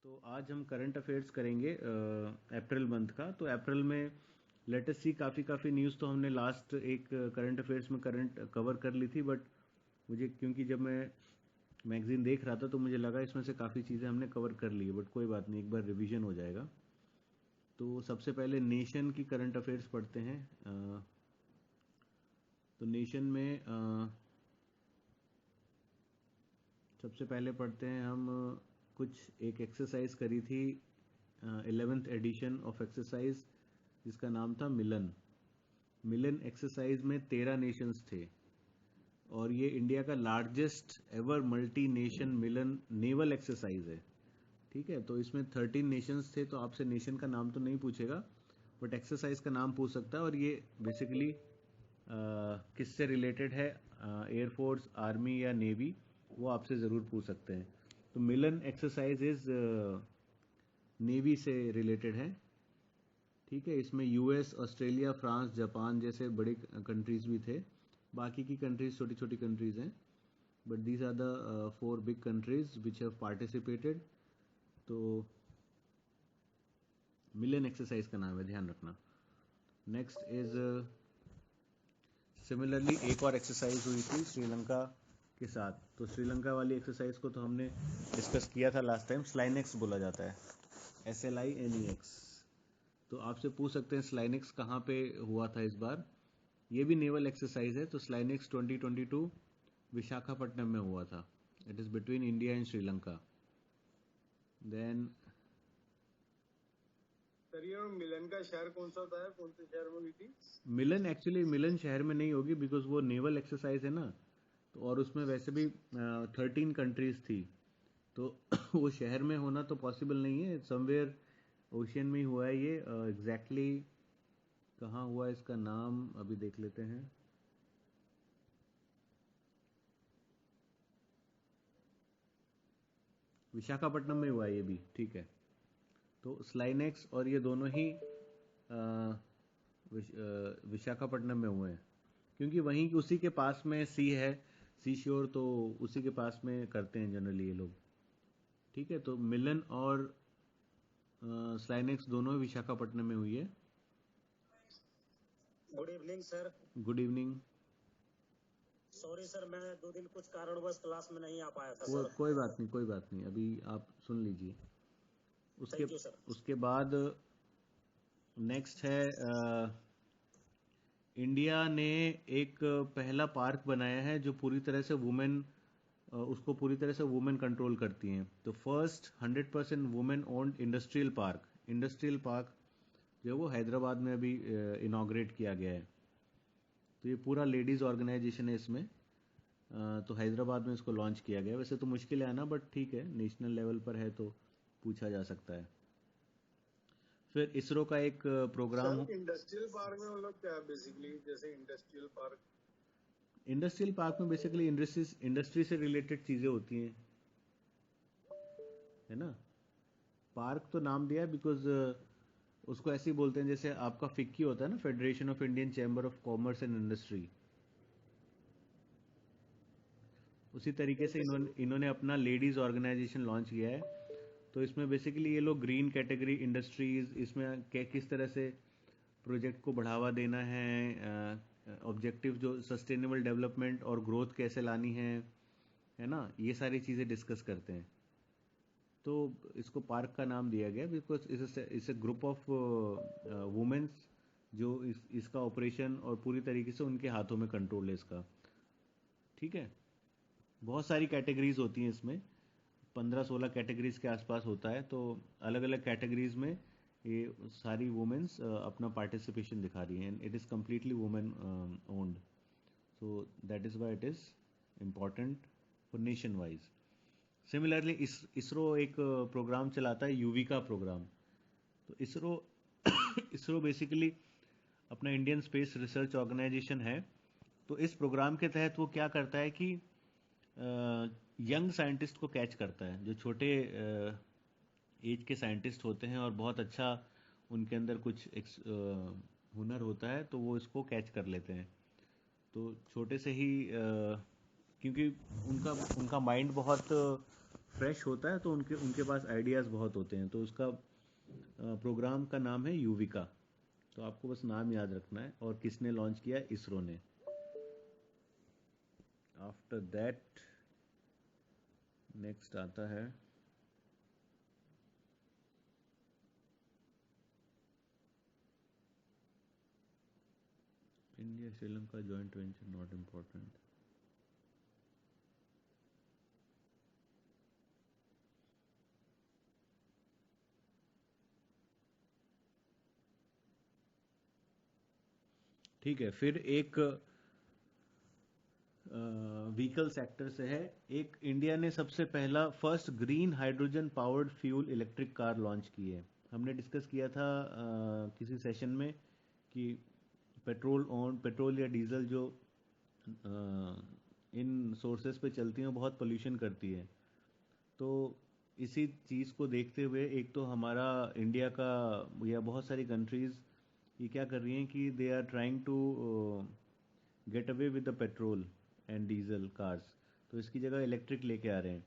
तो आज हम करंट अफेयर्स करेंगे अप्रैल मंथ का। तो अप्रैल में लेटेस्ट सी काफ़ी न्यूज़ तो हमने लास्ट एक करंट अफेयर्स में करंट कवर कर ली थी, बट मुझे क्योंकि जब मैं मैगज़ीन देख रहा था तो मुझे लगा इसमें से काफ़ी चीज़ें हमने कवर कर ली है, बट कोई बात नहीं, एक बार रिवीजन हो जाएगा। तो सबसे पहले नेशन की करंट अफेयर्स पढ़ते हैं। तो नेशन में सबसे पहले पढ़ते हैं हम कुछ एक एक्सरसाइज करी थी 11th एडिशन ऑफ एक्सरसाइज, जिसका नाम था मिलन। मिलन एक्सरसाइज में 13 नेशंस थे और ये इंडिया का लार्जेस्ट एवर मल्टी नेशन मिलन नेवल एक्सरसाइज है। ठीक है, तो इसमें 13 नेशंस थे, तो आपसे नेशन का नाम तो नहीं पूछेगा, बट एक्सरसाइज का नाम पूछ सकता है। और ये बेसिकली किससे रिलेटेड है, एयरफोर्स, आर्मी या नेवी, वो आपसे ज़रूर पूछ सकते हैं। तो मिलन एक्सरसाइज इज नेवी से रिलेटेड है। ठीक है, इसमें यूएस, ऑस्ट्रेलिया, फ्रांस, जापान जैसे बड़े कंट्रीज भी थे। बाकी की कंट्रीज छोटी छोटी कंट्रीज हैं, but these are the 4 big countries which have participated. तो मिलन एक्सरसाइज का नाम है, ध्यान रखना। नेक्स्ट इज सिमिलरली एक और एक्सरसाइज हुई थी श्रीलंका के साथ। तो श्रीलंका वाली एक्सरसाइज को तो हमने डिस्कस किया था लास्ट टाइम। स्लाइनेक्स बोला जाता है, SLINEX। तो आपसे पूछ सकते हैं स्लाइनेक्स कहाँ पे हुआ था इस बार। ये भी नेवल एक्सरसाइज है। तो स्लाइनेक्स 2022 विशाखापट्टनम में हुआ था। It is between India and Sri Lanka. Then sir ये मिलन का शहर कौन सा था, कौन से शहर में हुई थी? मिलन एक्चुअली मिलन शहर में नहीं होगी, बिकॉज वो नेवल एक्सरसाइज है ना। तो और उसमें वैसे भी 13 कंट्रीज थी, तो वो शहर में होना तो पॉसिबल नहीं है। समवेयर ओशियन में ही हुआ है ये। एग्जैक्टली कहाँ हुआ इसका नाम अभी देख लेते हैं। विशाखापट्टनम में हुआ है ये भी। ठीक है, तो स्लाइनेक्स और ये दोनों ही विशाखापट्टनम में हुए हैं, क्योंकि वहीं उसी के पास में सी है, सी श्योर, तो उसी के पास में करते हैं जनरली ये लोग। ठीक है, तो मिलन और स्लाइनेक्स दोनों ही विशाखापट्टनम में हुई है। Good evening sir. Good evening. Sorry sir, मैं 2 दिन कुछ कारणवश क्लास में नहीं आ पाया था सर। कोई बात नहीं, कोई बात नहीं, अभी आप सुन लीजिए। उसके थैंक यू सर। उसके बाद नेक्स्ट है इंडिया ने एक पहला पार्क बनाया है जो पूरी तरह से वुमेन, उसको पूरी तरह से वुमेन कंट्रोल करती हैं। तो first 100% women owned industrial park जो है वो हैदराबाद में अभी इनॉग्रेट किया गया है। तो ये पूरा लेडीज़ ऑर्गेनाइजेशन है इसमें। तो हैदराबाद में इसको लॉन्च किया गया। वैसे तो मुश्किल है आना, बट ठीक है, नेशनल लेवल पर है तो पूछा जा सकता है। फिर इसरो का एक प्रोग्राम। सर इंडस्ट्रियल पार्क में मतलब क्या है बेसिकली, जैसे इंडस्ट्रियल पार्क में बेसिकली इंडस्ट्री से रिलेटेड चीज़ें होती हैं, है ना। पार्क तो नाम दिया है बिकॉज उसको ऐसे ही बोलते हैं जैसे आपका फिक्की होता है ना, federation of Indian chamber of commerce and industry. उसी तरीके से इन्होंने अपना लेडीज़ ऑर्गेनाइजेशन लॉन्च किया है। तो इसमें बेसिकली ये लोग ग्रीन कैटेगरी इंडस्ट्रीज, इसमें किस तरह से प्रोजेक्ट को बढ़ावा देना है, ऑब्जेक्टिव जो सस्टेनेबल डेवलपमेंट और ग्रोथ कैसे लानी है ना, ये सारी चीज़ें डिस्कस करते हैं। तो इसको पार्क का नाम दिया गया बिकॉज इस ए ग्रुप ऑफ वुमेन्स जो इसका ऑपरेशन और पूरी तरीके से उनके हाथों में कंट्रोल है इसका। ठीक है, बहुत सारी कैटेगरीज होती हैं इसमें, 15-16 कैटेगरीज के आसपास होता है। तो अलग अलग कैटेगरीज में ये सारी वुमेन्स अपना पार्टिसिपेशन दिखा रही हैं। It is completely women owned, so that is why it is important for nation wise. Similarly ISRO एक प्रोग्राम चलाता है, यूविका प्रोग्राम। तो इसरो बेसिकली अपना इंडियन स्पेस रिसर्च ऑर्गेनाइजेशन है। तो इस प्रोग्राम के तहत वो क्या करता है कि यंग साइंटिस्ट को कैच करता है, जो छोटे एज के साइंटिस्ट होते हैं और बहुत अच्छा उनके अंदर कुछ हुनर होता है, तो वो इसको कैच कर लेते हैं। तो छोटे से ही क्योंकि उनका माइंड बहुत फ्रेश होता है तो उनके उनके पास आइडियाज़ बहुत होते हैं। तो उसका प्रोग्राम का नाम है युविका। तो आपको बस नाम याद रखना है। और किसने लॉन्च किया है? इसरो ने। आफ्टर दैट नेक्स्ट आता है India Sri Lanka joint venture, not important. ठीक है, फिर एक व्हीकल सेक्टर से है। एक इंडिया ने सबसे पहला first green hydrogen powered fuel electric car launch की है। हमने डिस्कस किया था किसी सेशन में कि पेट्रोल या डीजल जो इन सोर्सेस पे चलती हैं बहुत पोल्यूशन करती है। तो इसी चीज़ को देखते हुए एक तो हमारा इंडिया का या बहुत सारी कंट्रीज़ ये क्या कर रही हैं कि they are trying to get away with the petrol and diesel cars. तो इसकी जगह इलेक्ट्रिक लेके आ रहे हैं।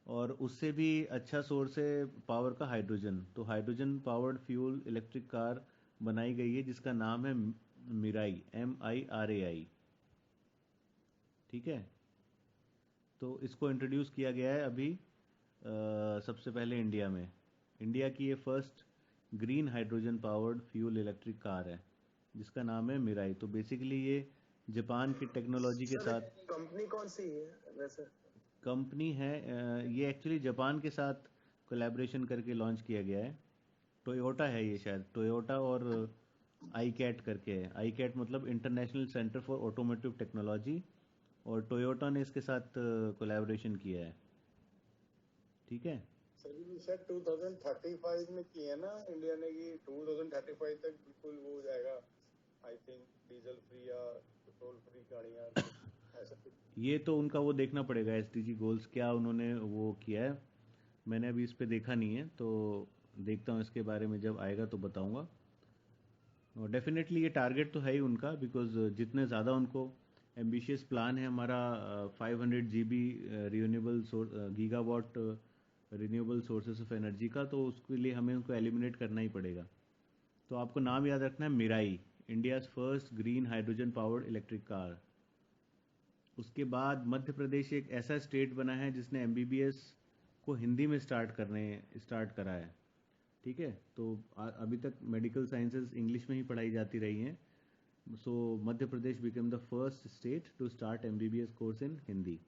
और उससे भी अच्छा सोर्स है पावर का हाइड्रोजन। तो hydrogen powered fuel electric car बनाई गई है जिसका नाम है मिराई, MIRAI। ठीक है, तो इसको इंट्रोड्यूस किया गया है अभी सबसे पहले इंडिया में। इंडिया की ये first green hydrogen powered fuel electric car है जिसका नाम है मिराई। तो बेसिकली ये जापान की टेक्नोलॉजी के सर साथ कंपनी कौन सी है वैसे? कंपनी है। ये एक्चुअली जापान के साथ कोलैबोरेशन करके लॉन्च किया गया है। टोयोटा है ये, शायद टोयोटा और आई कैट करके है। आई कैट मतलब international centre for automotive technology, और टोयोटा ने इसके साथ कोलैबोरेशन किया है। ठीक है। सर ये शायद 2035 में की है ना इंडिया ने, कि 2035 तक बिल्कुल वो हो जाएगा, आई थिंक डीजल फ्री या पेट्रोल फ्री गाड़ियाँ, ऐसा कुछ। ये तो उनका वो देखना पड़ेगा SDG गोल्स क्या उन्होंने वो किया है। मैंने अभी इस पे देखा नहीं है, तो देखता हूँ इसके बारे में, जब आएगा तो बताऊंगा। और डेफिनेटली ये टारगेट तो है ही उनका, बिकॉज जितने ज़्यादा उनको एम्बिशियस प्लान है हमारा 500 GB renewable gigawatt renewable sources of energy का, तो उसके लिए हमें उनको एलिमिनेट करना ही पड़ेगा। तो आपको नाम याद रखना है Mirai, India's first green hydrogen powered electric car. उसके बाद मध्य प्रदेश एक ऐसा स्टेट बना है जिसने MBBS को हिंदी में स्टार्ट करा है। ठीक है, तो अभी तक मेडिकल साइंसेज इंग्लिश में ही पढ़ाई जाती रही हैं। So Madhya Pradesh become the first state to start MBBS course in Hindi.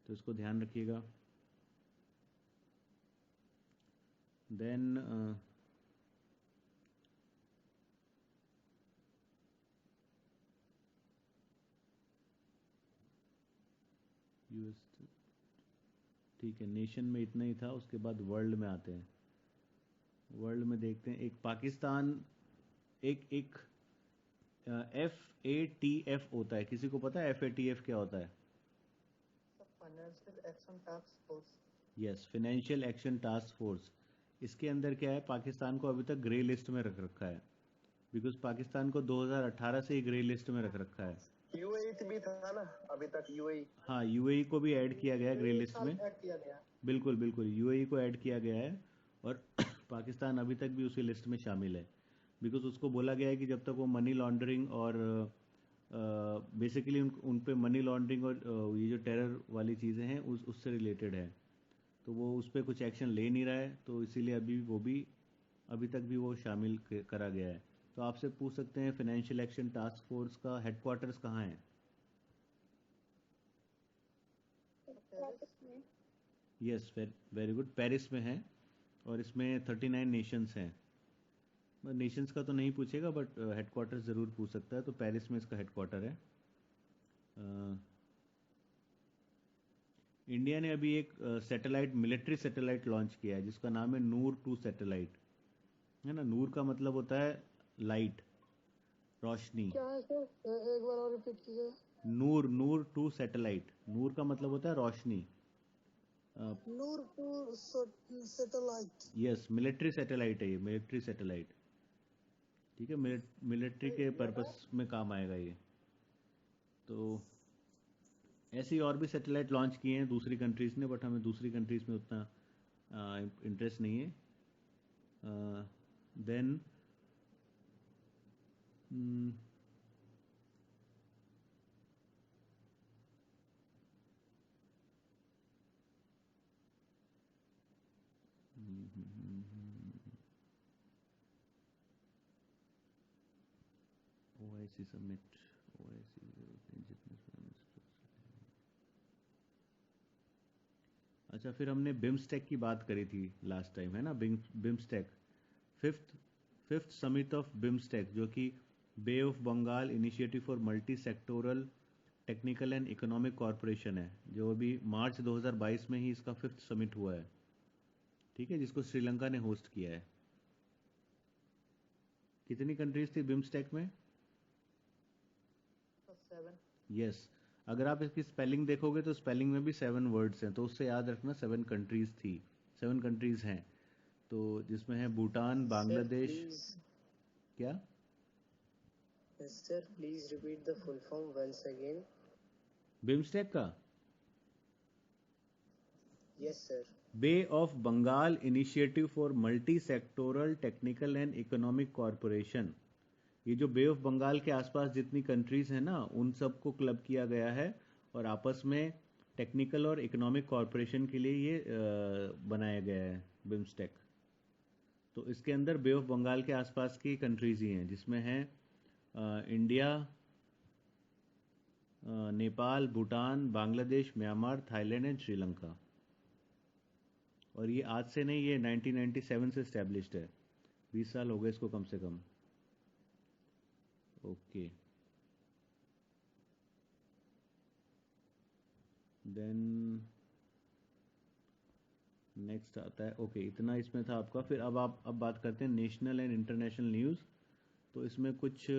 तो इसको ध्यान रखिएगा। Then US. ठीक है, नेशन में इतना ही था। उसके बाद वर्ल्ड में आते हैं। वर्ल्ड में देखते हैं, एक पाकिस्तान, एक एक FATF होता है। किसी को पता है FATF क्या होता है? Financial action task force. Yes, financial action task force. इसके अंदर क्या है, पाकिस्तान को अभी तक ग्रे लिस्ट में रख रखा है, बिकॉज पाकिस्तान को 2018 से ही ग्रे लिस्ट में रख रखा है। यूएई भी था ना अभी तक, यूएई। हाँ, UAE को भी ऐड किया गया है ग्रे लिस्ट में। ऐड किया गया। बिल्कुल बिल्कुल, UAE को ऐड किया गया है। और पाकिस्तान अभी तक भी उसी लिस्ट में शामिल है, बिकॉज उसको बोला गया है कि जब तक वो मनी लॉन्ड्रिंग और बेसिकली उन पे मनी लॉन्ड्रिंग और ये जो टेरर वाली चीज़ें हैं उससे रिलेटेड है, तो वो उस पर कुछ एक्शन ले नहीं रहा है। तो इसीलिए अभी तक भी वो शामिल करा गया है। तो आपसे पूछ सकते हैं फाइनेंशियल एक्शन टास्क फोर्स का हेडक्वार्टर्स कहाँ है? यस, वेरी गुड, पेरिस में है। और इसमें 39 नेशंस हैं। नेशंस का तो नहीं पूछेगा, बट हेडक्वार्टर ज़रूर पूछ सकता है। तो पेरिस में इसका हेडक्वार्टर है। इंडिया ने अभी एक मिलिट्री सैटेलाइट लॉन्च किया है जिसका नाम है नूर 2 सैटेलाइट। है ना, नूर का मतलब होता है लाइट, रोशनी। क्या है सर, एक बार और रिपीट कीजिए। नूर 2 सैटेलाइट, नूर का मतलब होता है रोशनी। Noor two satellite. Yes, military satellite है ये, मिलिट्री सैटेलाइट। ठीक है, मिलिट्री के पर्पस में काम आएगा ये। तो ऐसे ही और भी सैटेलाइट लॉन्च किए हैं दूसरी कंट्रीज़ ने, बट हमें दूसरी कंट्रीज़ में उतना इंटरेस्ट नहीं है. देन OIC समिट, अच्छा फिर हमने बिम्स्टेक की बात करी थी लास्ट टाइम, है ना? BIMSTEC, fifth summit of BIMSTEC, जो कि bay of Bengal initiative for multi sectoral technical and economic corporation है, जो अभी मार्च 2022 में ही इसका फिफ्थ समिट हुआ है. ठीक है, जिसको श्रीलंका ने होस्ट किया है. कितनी कंट्रीज थी बिम्स्टेक में? 7. यस. अगर आप इसकी स्पेलिंग देखोगे तो स्पेलिंग में भी 7 वर्ड्स हैं, तो उससे याद रखना 7 कंट्रीज थी, 7 कंट्रीज हैं. तो जिसमें है भूटान, बांग्लादेश. क्या? Sir, please repeat the full form once again. BIMSTEC का Yes, sir. Bay of Bengal initiative for multi sectoral technical and economic corporation. ये जो बे ऑफ बंगाल के आसपास जितनी कंट्रीज हैं ना, उन सबको क्लब किया गया है और आपस में टेक्निकल और इकोनॉमिक कॉरपोरेशन के लिए ये बनाया गया है बिम्स्टेक. तो इसके अंदर बे ऑफ बंगाल के आसपास की कंट्रीज ही हैं, जिसमें हैं India, Nepal, Bhutan, Bangladesh, Myanmar, Thailand and Sri Lanka. और ये आज से नहीं, ये 1997 से इस्टेब्लिश्ड है. 20 साल हो गए इसको कम से कम. ओके. देन नेक्स्ट आता है. ओके, इतना इसमें था आपका. फिर अब बात करते हैं नेशनल एंड इंटरनेशनल न्यूज़. तो इसमें कुछ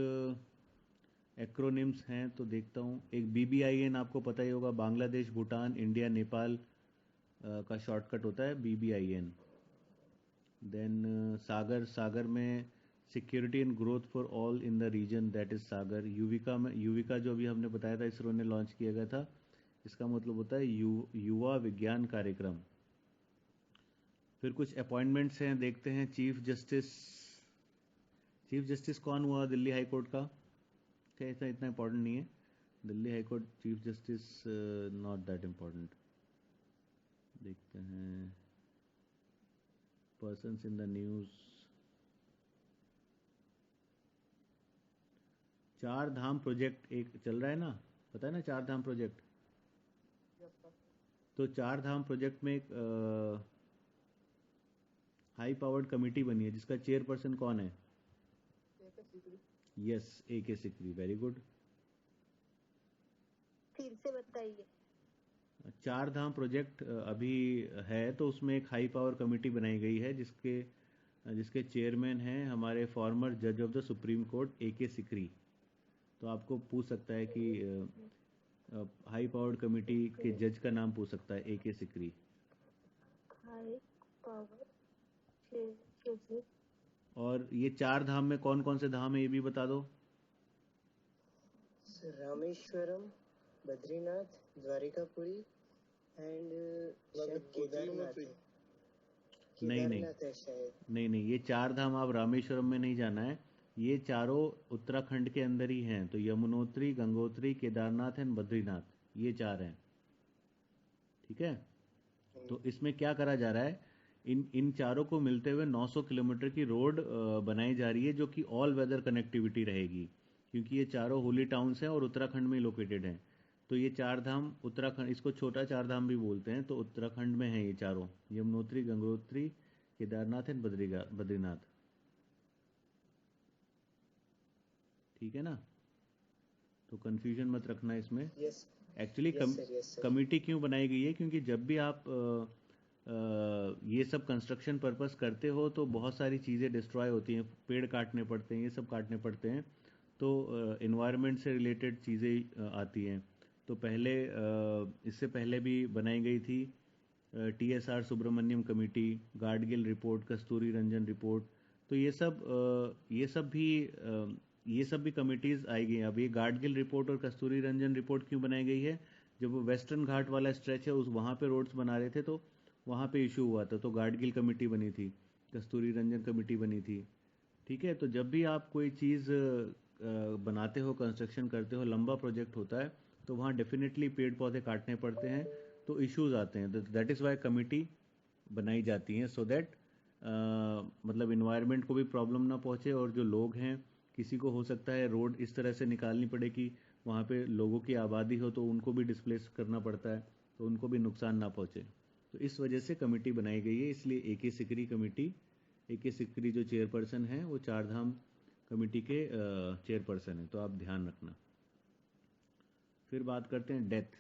एक्रोनिम्स हैं, तो देखता हूँ. एक BBIN आपको पता ही होगा, बांग्लादेश, भूटान, इंडिया, नेपाल का शॉर्टकट होता है BBIN. देन सागर में security and growth for all in the region, that is Sagar. Yuvika जो अभी हमने बताया था, इसरो ने लॉन्च किया गया था, इसका मतलब होता है युवा विज्ञान कार्यक्रम. फिर कुछ अपॉइंटमेंट्स हैं, देखते हैं. चीफ जस्टिस कौन हुआ दिल्ली हाई कोर्ट का? क्या ऐसा इतना इम्पोर्टेंट नहीं है. Delhi high court chief justice not that important. देखते हैं persons in the news. 4 Dham project एक चल रहा है ना, पता है ना 4 धाम प्रोजेक्ट? Yes, sir. तो 4 धाम प्रोजेक्ट में एक हाई पावर्ड कमेटी बनी है, जिसका चेयरपर्सन कौन है? Yes, AK Sikri. Very good. फिर से बताइए. 4 धाम प्रोजेक्ट अभी है, तो उसमें एक हाई पावर कमेटी बनाई गई है, जिसके चेयरमैन हैं हमारे फॉर्मर जज of the supreme court AK Sikri. तो आपको पूछ सकता है कि हाई पावर्ड कमेटी के जज का नाम पूछ सकता है, AK सिकरी. High power. और ये 4 धाम में कौन कौन से धाम है, ये भी बता दो. Sir, Rameshwaram, Badrinath, Dwarikapuरी and शायद केदारनाथ है. नहीं केदारनाथ है शायद. नहीं, ये 4 धाम आप रामेश्वरम में नहीं जाना है. ये चारों उत्तराखंड के अंदर ही हैं. तो यमुनोत्री, गंगोत्री, केदारनाथ एंड बद्रीनाथ, ये 4 हैं. ठीक है. तो इसमें क्या करा जा रहा है, इन चारों को मिलते हुए 900 किलोमीटर की रोड बनाई जा रही है, जो कि ऑल वेदर कनेक्टिविटी रहेगी, क्योंकि ये चारों होली टाउन्स हैं और उत्तराखंड में लोकेटेड हैं. तो ये 4 धाम उत्तराखंड, इसको छोटा 4 धाम भी बोलते हैं, तो उत्तराखंड में हैं ये चारों, यमुनोत्री, गंगोत्री, केदारनाथ एंड बद्रीनाथ. ठीक है ना. तो कंफ्यूजन मत रखना इसमें. Yes. Actually Yes, sir. Yes, sir. Committee क्यों बनाई गई है, क्योंकि जब भी आप ये सब कंस्ट्रक्शन पर्पस करते हो तो बहुत सारी चीज़ें डिस्ट्रॉय होती हैं, पेड़ काटने पड़ते हैं, ये सब काटने पड़ते हैं, तो इन्वायरमेंट से रिलेटेड चीज़ें आती हैं. तो इससे पहले भी बनाई गई थी TSR Subramanian committee, Gadgil report, Kasturirangan report. तो ये सब भी कमिटीज़ आई गई हैं. अब ये गाडगिल रिपोर्ट और कस्तूरी रंजन रिपोर्ट क्यों बनाई गई है, जब वो वेस्टर्न घाट वाला स्ट्रेच है उस वहाँ पे रोड्स बना रहे थे तो वहाँ पे इशू हुआ था, तो गाडगिल कमेटी बनी थी, कस्तूरी रंजन कमेटी बनी थी। ठीक है, तो जब भी आप कोई चीज़ बनाते हो, कंस्ट्रक्शन करते हो, लंबा प्रोजेक्ट होता है तो वहाँ डेफिनेटली पेड़ पौधे काटने पड़ते हैं, तो इश्यूज आते हैं। दैट इज़ वाई कमेटी बनाई जाती हैं, सो दैट मतलब इन्वायरमेंट को भी प्रॉब्लम ना पहुँचे, और जो लोग हैं, किसी को हो सकता है रोड इस तरह से निकालनी पड़े कि वहाँ पे लोगों की आबादी हो तो उनको भी डिस्प्लेस करना पड़ता है, तो उनको भी नुकसान ना पहुँचे। तो इस वजह से कमेटी बनाई गई है, इसलिए AK Sikri committee, AK Sikri जो चेयरपर्सन है वो चार धाम कमेटी के चेयरपर्सन है, तो आप ध्यान रखना। फिर बात करते हैं डेथ।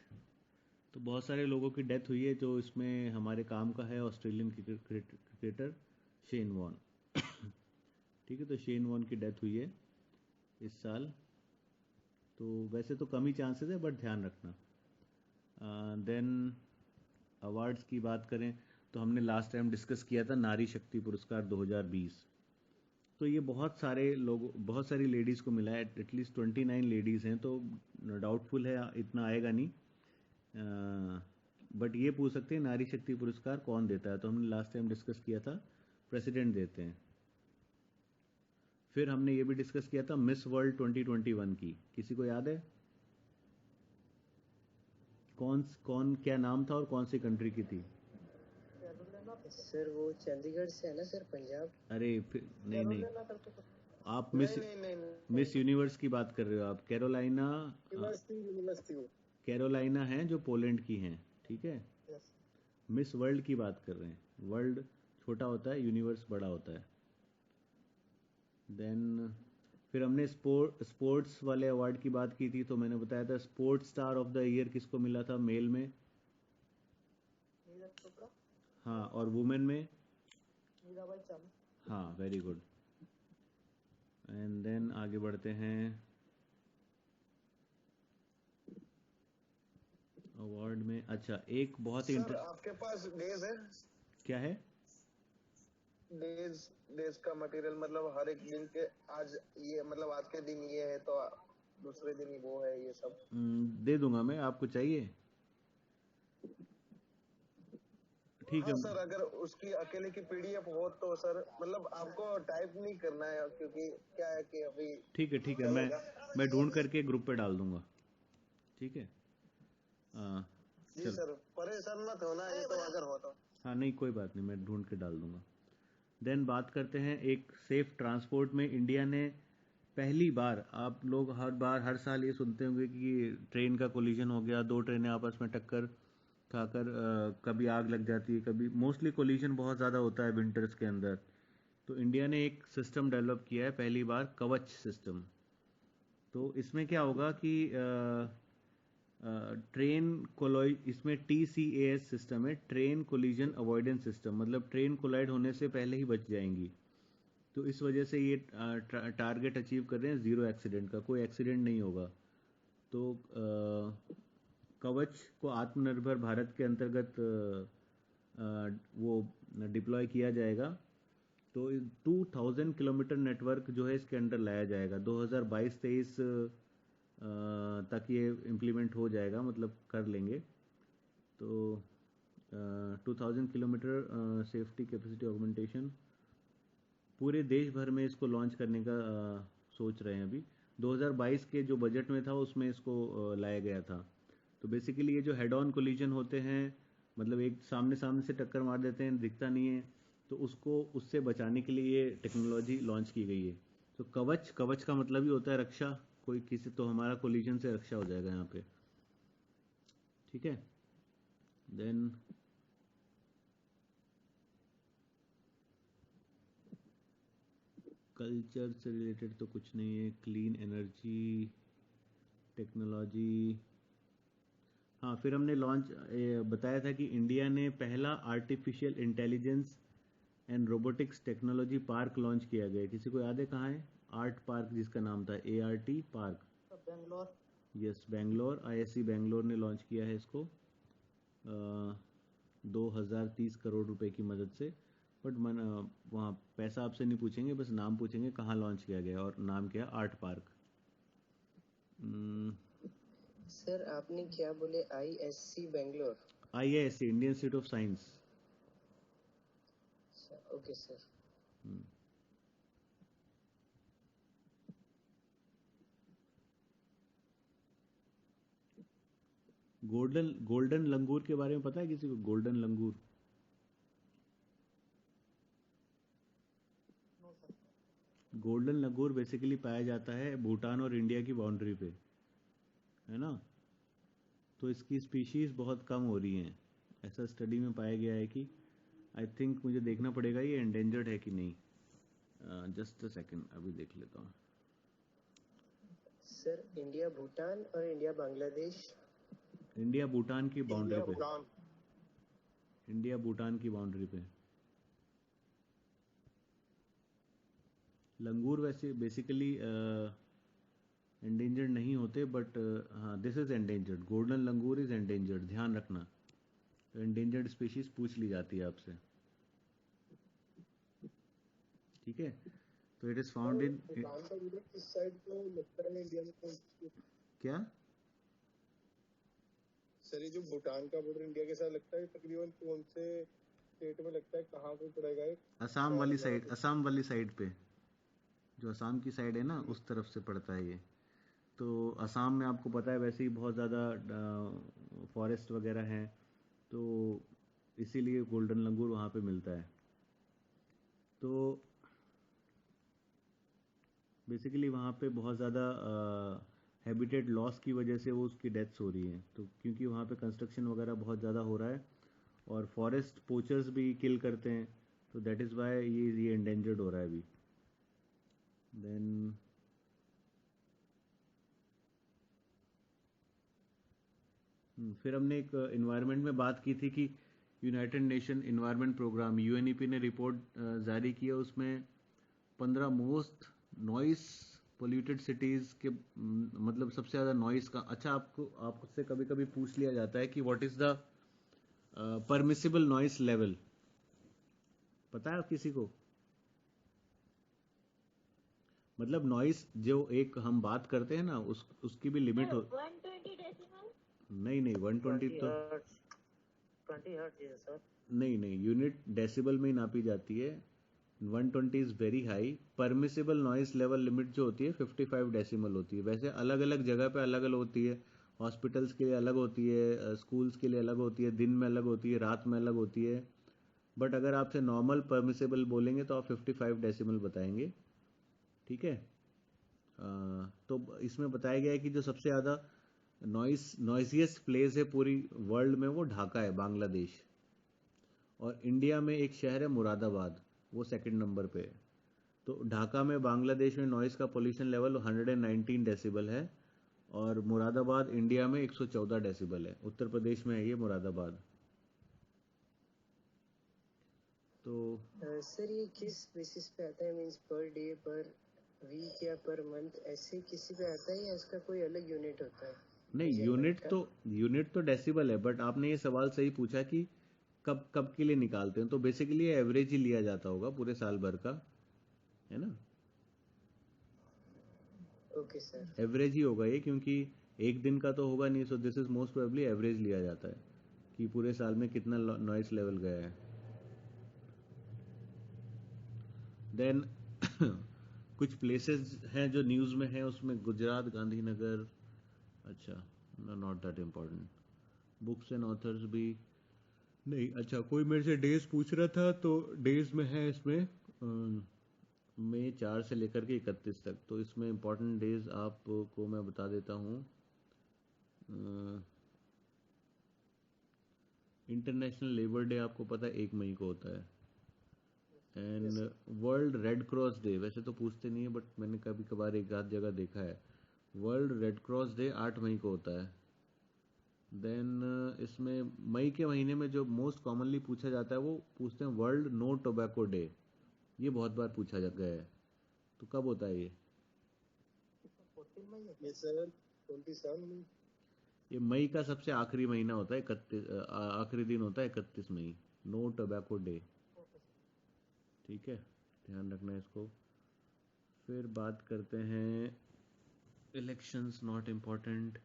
तो बहुत सारे लोगों की डेथ हुई है, जो इसमें हमारे काम का है ऑस्ट्रेलियन क्रिकेटर शेन वॉन। ठीक है, तो शेन वॉन की डेथ हुई है इस साल, तो वैसे तो कम ही चांसेस है, बट ध्यान रखना। देन अवार्ड्स की बात करें तो हमने लास्ट टाइम डिस्कस किया था नारी शक्ति पुरस्कार 2020। तो ये बहुत सारे लोग, बहुत सारी लेडीज़ को मिला है, एटलीस्ट 29 लेडीज़ हैं, तो डाउटफुल है इतना आएगा नहीं, बट ये पूछ सकते हैं नारी शक्ति पुरस्कार कौन देता है, तो हमने लास्ट टाइम डिस्कस किया था प्रेसिडेंट देते हैं। फिर हमने ये भी डिस्कस किया था मिस वर्ल्ड 2021 की, किसी को याद है कौन कौन क्या नाम था और कौन सी कंट्री की थी? सर वो चंडीगढ़ से है ना सर, पंजाब? अरे फिर नहीं, आप नहीं नहीं नहीं नहीं, मिस यूनिवर्स की बात कर रहे हो आप। कैरोलाइना, यूनिवर्सिटी कैरोलाइना हैं जो पोलैंड की हैं, ठीक है। मिस वर्ल्ड की बात कर रहे हैं, वर्ल्ड छोटा होता है, यूनिवर्स बड़ा होता है। देन फिर हमने स्पोर्ट्स वाले अवार्ड की बात की थी, तो मैंने बताया था sports star of the year किसको मिला था मेल में? हाँ, और वुमेन में? हाँ, वेरी गुड। एंड देन आगे बढ़ते हैं अवार्ड में। अच्छा, एक बहुत ही सर आपके पास डेज है? क्या है? डेज, डेज का मटेरियल, मतलब हर एक दिन के, आज ये मतलब आज के दिन ये है तो दूसरे दिन ही वो है, ये सब दे दूंगा मैं, आपको चाहिए? ठीक हाँ है, सर, अगर उसकी अकेले की PDF हो तो सर, मतलब आपको टाइप नहीं करना है क्योंकि क्या है कि अभी ठीक है, ठीक है, चलेगा। मैं ढूंढ करके ग्रुप पे डाल दूंगा, ठीक है। जी चल, सर, परेशान मत होना, ये तो अगर हो तो। हाँ नहीं, कोई बात नहीं, मैं ढूंढ के डाल दूंगा। देन बात करते हैं एक सेफ ट्रांसपोर्ट में। इंडिया ने पहली बार, आप लोग हर बार हर साल ये सुनते होंगे कि ट्रेन का कोलिजन हो गया, दो ट्रेनें आपस में टक्कर खाकर कभी आग लग जाती है, कभी, मोस्टली कोलिजन बहुत ज़्यादा होता है विंटर्स के अंदर। तो इंडिया ने एक सिस्टम डेवलप किया है पहली बार, कवच सिस्टम। तो इसमें क्या होगा कि ट्रेन कोलाइड, इसमें TCAS सिस्टम है, ट्रेन कोलिजन अवॉइडेंस सिस्टम, मतलब ट्रेन कोलाइड होने से पहले ही बच जाएंगी। तो इस वजह से ये टारगेट अचीव कर रहे हैं, ज़ीरो एक्सीडेंट का, कोई एक्सीडेंट नहीं होगा। तो कवच को आत्मनिर्भर भारत के अंतर्गत वो डिप्लॉय किया जाएगा। तो 2000 किलोमीटर नेटवर्क जो है इसके अंडर लाया जाएगा, 2022-23 तक ये इम्प्लीमेंट हो जाएगा, मतलब कर लेंगे। तो 2000 किलोमीटर सेफ्टी कैपेसिटी ऑगमेंटेशन पूरे देश भर में इसको लॉन्च करने का सोच रहे हैं अभी। 2022 के जो बजट में था उसमें इसको लाया गया था। तो बेसिकली ये जो हेड ऑन कोलिजन होते हैं, मतलब एक सामने सामने से टक्कर मार देते हैं, दिखता नहीं है, तो उसको, उससे बचाने के लिए ये टेक्नोलॉजी लॉन्च की गई है। तो कवच, कवच का मतलब ही होता है रक्षा, कोई किसी, तो हमारा कोलिजन से रक्षा हो जाएगा यहाँ पे, ठीक है। देन कल्चर से रिलेटेड तो कुछ नहीं है, क्लीन एनर्जी टेक्नोलॉजी। हाँ, फिर हमने लॉन्च बताया था कि इंडिया ने पहला artificial intelligence and robotics technology park launch किया गया। किसी को याद है कहाँ है? आर्ट पार्क, जिसका नाम था ART park, Bangalore. Yes, Bangalore, ISC Bangalore ने लॉन्च किया है इसको 2030 करोड़ रुपए की मदद से। बट मन वहाँ पैसा आपसे नहीं पूछेंगे, बस नाम पूछेंगे कहाँ लॉन्च किया गया, और नाम क्या है? Art park. सर आपने क्या बोले ISC Bangalore? IISc, Indian institute of science. Okay sir. Golden golden langur के बारे में पता है किसी को? Golden langur, golden langur basically पाया जाता है भूटान और इंडिया की बाउंड्री पे, है ना। तो इसकी स्पीशीज बहुत कम हो रही हैं, ऐसा स्टडी में पाया गया है कि आई थिंक, मुझे देखना पड़ेगा ये एंडेंजर्ड है कि नहीं। जस्ट अ सेकंड, अभी देख लेता हूँ। सर इंडिया भूटान और इंडिया बांग्लादेश। इंडिया भूटान की बाउंड्री पे, भूटान। इंडिया भूटान की बाउंड्री पे लंगूर वैसे बेसिकली एंडेंजर्ड नहीं होते, बट हाँ, this is endangered. Golden langur is endangered, ध्यान रखना। तो एंडेंजर्ड स्पीशीज पूछ ली जाती है आपसे, ठीक है। तो it is found in Bhutan का उधर किस साइड को लगता है इंडिया में? क्या सर ये जो भूटान का बॉर्डर इंडिया के साथ लगता है, तकरीबन कौन से स्टेट में लगता है, कहाँ पे पड़ेगा ये? असम वाली साइड, असम वाली साइड पे, जो असम की साइड है ना, उस तरफ से पड़ता है ये। तो असम में आपको पता है वैसे ही बहुत ज़्यादा फॉरेस्ट वगैरह हैं, तो इसीलिए गोल्डन लंगूर वहाँ पे मिलता है। तो बेसिकली वहाँ पे बहुत ज़्यादा हैबिटेट लॉस की वजह से वो उसकी डेथ्स हो रही हैं। तो क्योंकि वहाँ पे कंस्ट्रक्शन वगैरह बहुत ज़्यादा हो रहा है और फॉरेस्ट पोचर्स भी किल करते हैं, तो दैट इज़ वाई ये एंडेंजर्ड हो रहा है अभी। देन फिर हमने एक इन्वायरमेंट में बात की थी कि United Nation environment programme UNEP ने रिपोर्ट जारी की है, उसमें 15 मोस्ट नॉइस पोल्यूटेड सिटीज़ के मतलब सबसे ज़्यादा नॉइस का। अच्छा, आपसे कभी कभी पूछ लिया जाता है कि what is the permissible noise level, पता है आप किसी को? मतलब नॉइस जो एक हम बात करते हैं ना, उसकी भी लिमिट हो। 120 डेसिबल। नहीं 120 तो 20 हर्ट्ज है सर। नहीं, यूनिट डेसिबल में ही नापी जाती है। 120 is very high. Permissible noise level limit जो होती है 55 डेसिमल होती है। वैसे अलग अलग जगह पे अलग अलग होती है, हॉस्पिटल्स के लिए अलग होती है, स्कूल्स के लिए अलग होती है, दिन में अलग होती है, रात में अलग होती है। बट अगर आपसे नॉर्मल परमिसिबल बोलेंगे तो आप 55 डेसिमल बताएंगे, ठीक है। तो इसमें बताया गया है कि जो सबसे ज़्यादा नॉइजियस्ट प्लेस है पूरी वर्ल्ड में वो ढाका है, बांग्लादेश। और इंडिया में एक शहर है मुरादाबाद, वो सेकंड नंबर पे है। तो ढाका में बांग्लादेश में नॉइस का पोल्यूशन लेवल 119 डेसिबल है और मुरादाबाद इंडिया में 114 डेसिबल है। उत्तर प्रदेश में है ये मुरादाबाद। तो सर ये किस बेसिस पे आता है? मींस पर डे, पर वीक या पर मंथ, ऐसे किसी पे आता है या इसका कोई अलग यूनिट होता है? नहीं, यूनिट तो डेसिबल है, बट आपने ये सवाल सही पूछा कि कब कब के लिए निकालते हैं। तो बेसिकली एवरेज ही लिया जाता होगा पूरे साल भर का, है ना। Okay sir. एवरेज ही होगा ये, क्योंकि एक दिन का तो होगा नहीं। So this is most probably average लिया जाता है कि पूरे साल में कितना नॉइस लेवल गया है। देन कुछ प्लेसेस हैं जो न्यूज़ में हैं, उसमें गुजरात, गांधीनगर। अच्छा, not that important. Books and authors भी नहीं। अच्छा, कोई मेरे से डेज पूछ रहा था, तो डेज में है इसमें मई 4 से लेकर के 31 तक। तो इसमें इम्पोर्टेंट डेज आपको मैं बता देता हूँ। इंटरनेशनल लेबर डे आपको पता है 1 मई को होता है। And world red cross day, वैसे तो पूछते नहीं है बट मैंने कभी कभार एक आध जगह देखा है। वर्ल्ड रेड क्रॉस डे 8 मई को होता है। देन इसमें मई के महीने में जो मोस्ट कॉमनली पूछा जाता है वो पूछते हैं वर्ल्ड नो टोबैको डे। ये बहुत बार पूछा गया है। तो कब होता है ये? ये सर 27 में। ये मई का सबसे आखिरी महीना होता है, 31 आखिरी दिन होता है 31 मई, नो टोबैको डे, ठीक है। ध्यान रखना है इसको। फिर बात करते हैं elections, not important.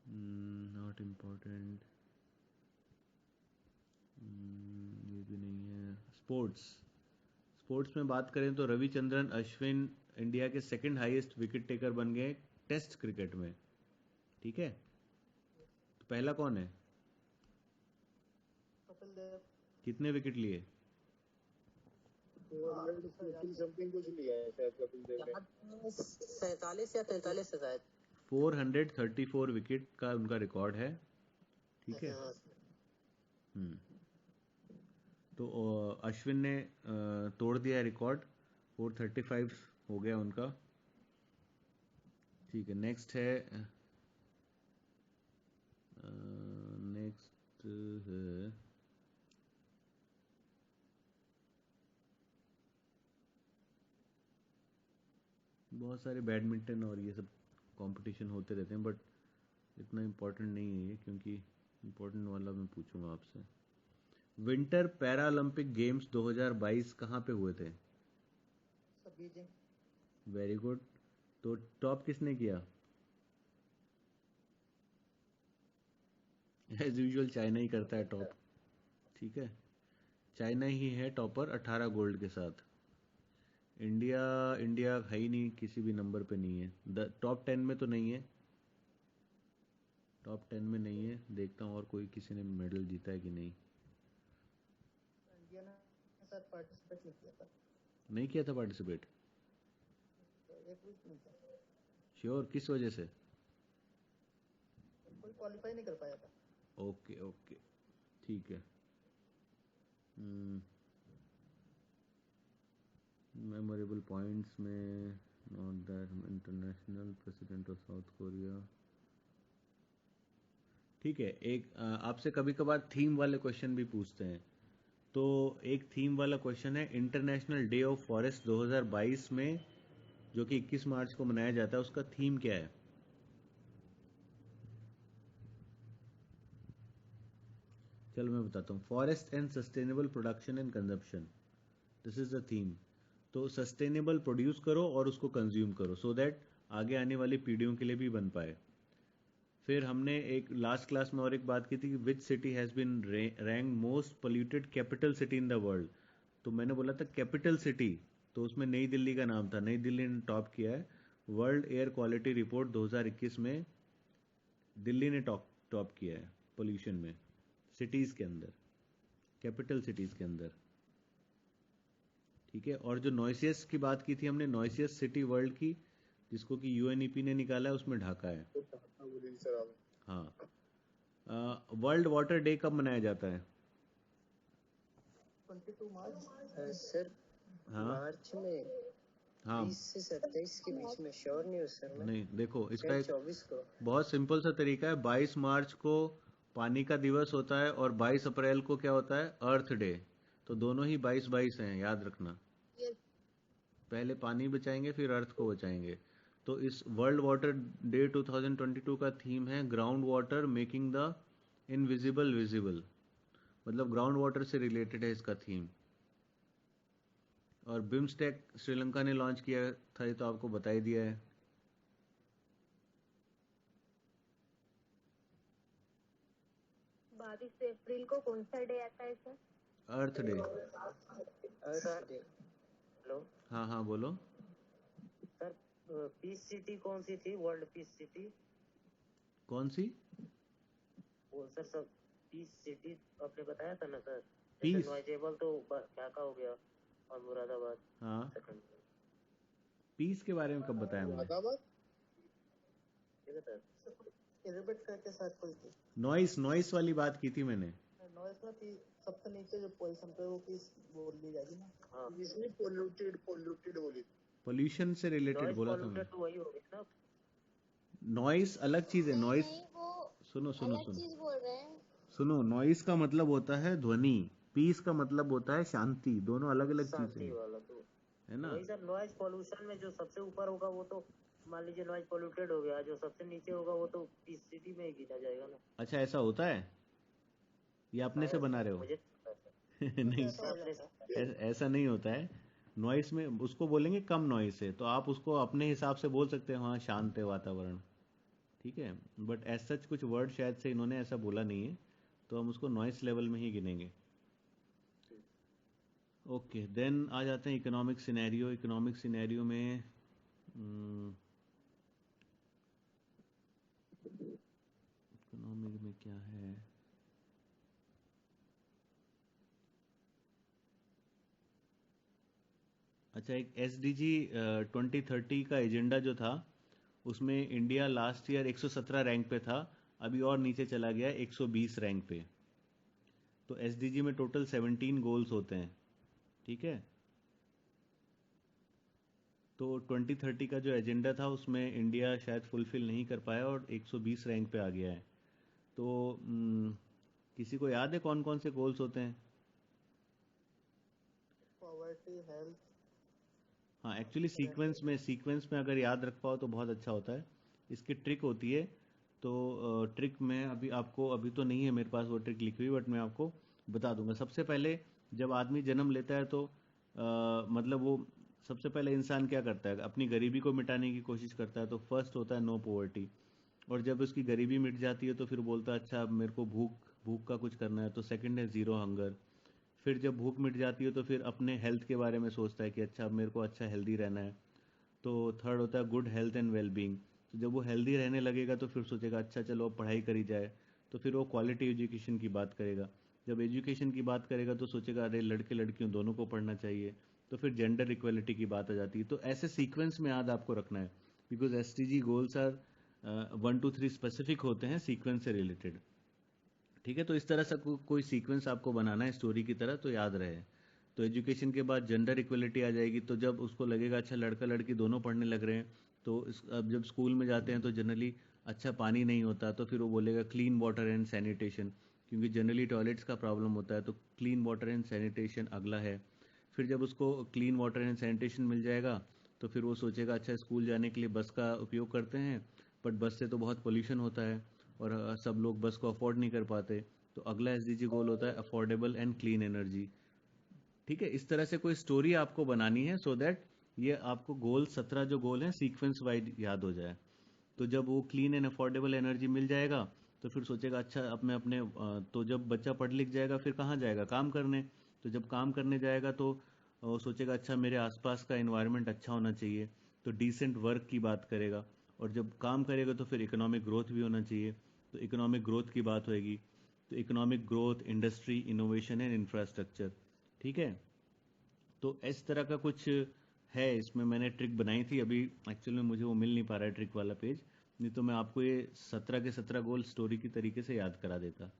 Not important, ये भी नहीं है। स्पोर्ट्स, स्पोर्ट्स में बात करें तो रविचंद्रन अश्विन इंडिया के सेकंड हाईएस्ट विकेट टेकर बन गए टेस्ट क्रिकेट में, ठीक है। तो पहला कौन है, कपिल देव। कितने विकेट लिए? 450 समथिंग कुछ लिया है शायद कपिल देव ने। 47 या 43 है शायद। 434 विकेट का उनका रिकॉर्ड है, ठीक है। हाँ, तो अश्विन ने तोड़ दिया रिकॉर्ड, 435 हो गया उनका, ठीक है। नेक्स्ट है, नेक्स्ट है बहुत सारे बैडमिंटन और ये सब कंपटीशन होते रहते हैं, बट इतना इम्पोर्टेंट नहीं है ये, क्योंकि इम्पोर्टेंट वाला मैं पूछूंगा आपसे। विंटर पैरालंपिक गेम्स 2022 कहाँ पे हुए थे? बीजिंग। Very good. तो टॉप किसने किया? एज यूजुअल चाइना ही करता है टॉप, ठीक है। चाइना ही है टॉपर 18 गोल्ड के साथ। इंडिया है ही नहीं, किसी भी नंबर पे नहीं है, टॉप 10 में तो नहीं है, टॉप 10 में नहीं है। देखता हूँ और कोई किसी ने मेडल जीता है कि नहीं। इंडिया ने सर पार्टिसिपेट नहीं किया था। नहीं किया था पार्टिसिपेट? एक वीक नहीं था। श्योर? किस वजह से? कोई क्वालिफाई नहीं कर पाया था। ओके ओके, ठीक है। मेमोरेबल पॉइंट्स में not that international president of south Korea, ठीक है। एक आपसे कभी कभार थीम वाले क्वेश्चन भी पूछते हैं, तो एक थीम वाला क्वेश्चन है, इंटरनेशनल डे ऑफ फॉरेस्ट 2022 में जो कि 21 मार्च को मनाया जाता है, उसका थीम क्या है? चलो मैं बताता हूँ, forest and sustainable production and consumption, this is the theme. तो सस्टेनेबल प्रोड्यूस करो और उसको कंज्यूम करो, सो दैट आगे आने वाली पीढ़ियों के लिए भी बन पाए। फिर हमने एक लास्ट क्लास में और एक बात की थी कि which city has been rank most polluted capital city in the world. तो मैंने बोला था कैपिटल सिटी, तो उसमें नई दिल्ली का नाम था, नई दिल्ली ने टॉप किया है। वर्ल्ड एयर क्वालिटी रिपोर्ट 2021 में दिल्ली ने टॉप किया है पोल्यूशन में, सिटीज के अंदर, कैपिटल सिटीज के अंदर, ठीक है। और जो नॉइसियस की बात की थी हमने, नॉइसियस सिटी वर्ल्ड की, जिसको कि यूएनईपी ने निकाला है, उसमें ढाका है। हाँ। वर्ल्ड वाटर डे कब मनाया जाता है? 22 मार्च। सर हाँ मार्च में हाँ 20 से 27 के बीच में, श्योर नहीं हूँ सर मैं। नहीं, देखो इसका शायद एक 24 को। बहुत सिंपल सा तरीका है। 22 मार्च को पानी का दिवस होता है और 22 अप्रैल को क्या होता है? अर्थ डे। तो दोनों ही 22-22 हैं, याद रखना। पहले पानी बचाएंगे फिर अर्थ को बचाएंगे। तो इस वर्ल्ड वाटर डे 2022 का थीम है ground water making the invisible visible, मतलब ग्राउंड वाटर से रिलेटेड है इसका थीम। और बिम्स्टेक श्रीलंका ने लॉन्च किया था, ये तो आपको बता ही दिया है। 22 अप्रैल को कौन सा डे आता है सर? अर्थ डे। अर्थ डे। हेलो हाँ हाँ बोलो। सर, पीस सिटी कौन सी थी? वर्ल्ड पीस सिटी कौन सी? वो सर, सब पीस सिटी आपने बताया था ना सर। पीस? नॉइजेबल तो क्या का हो गया, और मुरादाबाद। हाँ, सेकंड पीस के बारे में कब बताया मैंने? ठीक है सर। एलिवेट करके शायद कोई थी। नॉइस वाली बात की थी मैंने। नॉइस में थी सबसे नीचे जो पोजीशन पे, वो पीस बोल दी जाएगी ना। हाँ, इसने पोल्यूटेड बोली। पोल्यूशन से रिलेटेड नॉइज बोला था मैं। पॉल्यूटेड तो वही हो गया ना। नॉइस अलग चीज है। नॉइस, वो सुनो अलग चीज बोल रहे हैं। सुनो, नॉइस का मतलब होता है ध्वनि, पीस का मतलब होता है शांति, दोनों अलग अलग चीजें शांति हैं, वाला तो है ना। वही सर। नॉइज पॉल्यूशन में जो सबसे ऊपर होगा वो तो मान लीजिए नॉइज पॉल्यूटेड हो गया, जो सबसे नीचे होगा वो तो पीस सिटी में ही गिना जाएगा ना। अच्छा, ऐसा होता है? ये अपने से बना रहे हो? मुझे नहीं, ऐसा हो जाता है। ऐसा नहीं होता है। नॉइस में उसको बोलेंगे कम नॉइस है, तो आप उसको अपने हिसाब से बोल सकते हो, हाँ शांत है वातावरण, ठीक है, बट एज सच कुछ वर्ड शायद से इन्होंने ऐसा बोला नहीं है, तो हम उसको नॉइस लेवल में ही गिनेंगे। ओके, देन आ जाते हैं इकोनॉमिक सिनेरियो। इकोनॉमिक सिनेरियो में इकोनॉमिक में क्या है, अच्छा एक SDG 2030 का एजेंडा जो था, उसमें इंडिया लास्ट ईयर 117 रैंक पे था, अभी और नीचे चला गया 120 रैंक पे। तो SDG में टोटल 17 गोल्स होते हैं, ठीक है। तो 2030 का जो एजेंडा था उसमें इंडिया शायद फुलफिल नहीं कर पाया और 120 रैंक पे आ गया है। तो किसी को याद है कौन कौन से गोल्स होते हैं? Poverty, health. हाँ, एक्चुअली सीक्वेंस में अगर याद रख पाओ तो बहुत अच्छा होता है। इसकी ट्रिक होती है, तो ट्रिक में अभी तो नहीं है मेरे पास वो ट्रिक लिखी हुई, बट मैं आपको बता दूंगा। सबसे पहले जब आदमी जन्म लेता है तो मतलब वो सबसे पहले इंसान क्या करता है, अपनी गरीबी को मिटाने की कोशिश करता है। तो फर्स्ट होता है नो पॉवर्टी, और जब उसकी गरीबी मिट जाती है तो फिर बोलता है अच्छा अब मेरे को भूख भूख का कुछ करना है, तो सेकंड है ज़ीरो हंगर। फिर जब भूख मिट जाती है तो फिर अपने हेल्थ के बारे में सोचता है कि अच्छा अब मेरे को अच्छा हेल्दी रहना है, तो थर्ड होता है good health and well being. तो जब वो हेल्दी रहने लगेगा तो फिर सोचेगा अच्छा चलो अब पढ़ाई करी जाए, तो फिर वो क्वालिटी एजुकेशन की बात करेगा। जब एजुकेशन की बात करेगा तो सोचेगा अरे लड़के लड़कियों दोनों को पढ़ना चाहिए, तो फिर जेंडर इक्वलिटी की बात आ जाती है। तो ऐसे सीक्वेंस में याद आपको रखना है, because SDG goals are 1 2 3 specific होते हैं सीक्वेंस से रिलेटेड, ठीक है। तो इस तरह से कोई सीक्वेंस आपको बनाना है स्टोरी की तरह, तो याद रहे। तो एजुकेशन के बाद जेंडर इक्वलिटी आ जाएगी, तो जब उसको लगेगा अच्छा लड़का लड़की दोनों पढ़ने लग रहे हैं, तो अब जब स्कूल में जाते हैं तो जनरली अच्छा पानी नहीं होता, तो फिर वो बोलेगा क्लीन वाटर एंड सैनिटेशन, क्योंकि जनरली टॉयलेट्स का प्रॉब्लम होता है। तो क्लीन वाटर एंड सैनिटेशन अगला है। फिर जब उसको क्लीन वाटर एंड सैनिटेशन मिल जाएगा तो फिर वो सोचेगा अच्छा स्कूल जाने के लिए बस का उपयोग करते हैं, बट बस से तो बहुत पोल्यूशन होता है और सब लोग बस को अफोर्ड नहीं कर पाते। तो अगला SDG गोल होता है अफोर्डेबल एंड क्लीन एनर्जी, ठीक है। इस तरह से कोई स्टोरी आपको बनानी है सो दैट ये आपको गोल 17 जो गोल हैं सीक्वेंस वाइज याद हो जाए। तो जब वो क्लीन एंड अफोर्डेबल एनर्जी मिल जाएगा तो फिर सोचेगा अच्छा अब मैं अपने तो जब बच्चा पढ़ लिख जाएगा फिर कहाँ जाएगा, काम करने। तो जब काम करने जाएगा तो वो सोचेगा अच्छा मेरे आसपास का इन्वायरमेंट अच्छा होना चाहिए, तो डिसेंट वर्क की बात करेगा। और जब काम करेगा तो फिर इकोनॉमिक ग्रोथ भी होना चाहिए, तो इकोनॉमिक ग्रोथ की बात होएगी। तो economic growth, industry, innovation and infrastructure, ठीक है। तो इस तरह का कुछ है इसमें, मैंने ट्रिक बनाई थी। अभी एक्चुअल में मुझे वो मिल नहीं पा रहा है ट्रिक वाला पेज, नहीं तो मैं आपको ये 17 के 17 गोल स्टोरी की तरीके से याद करा देता,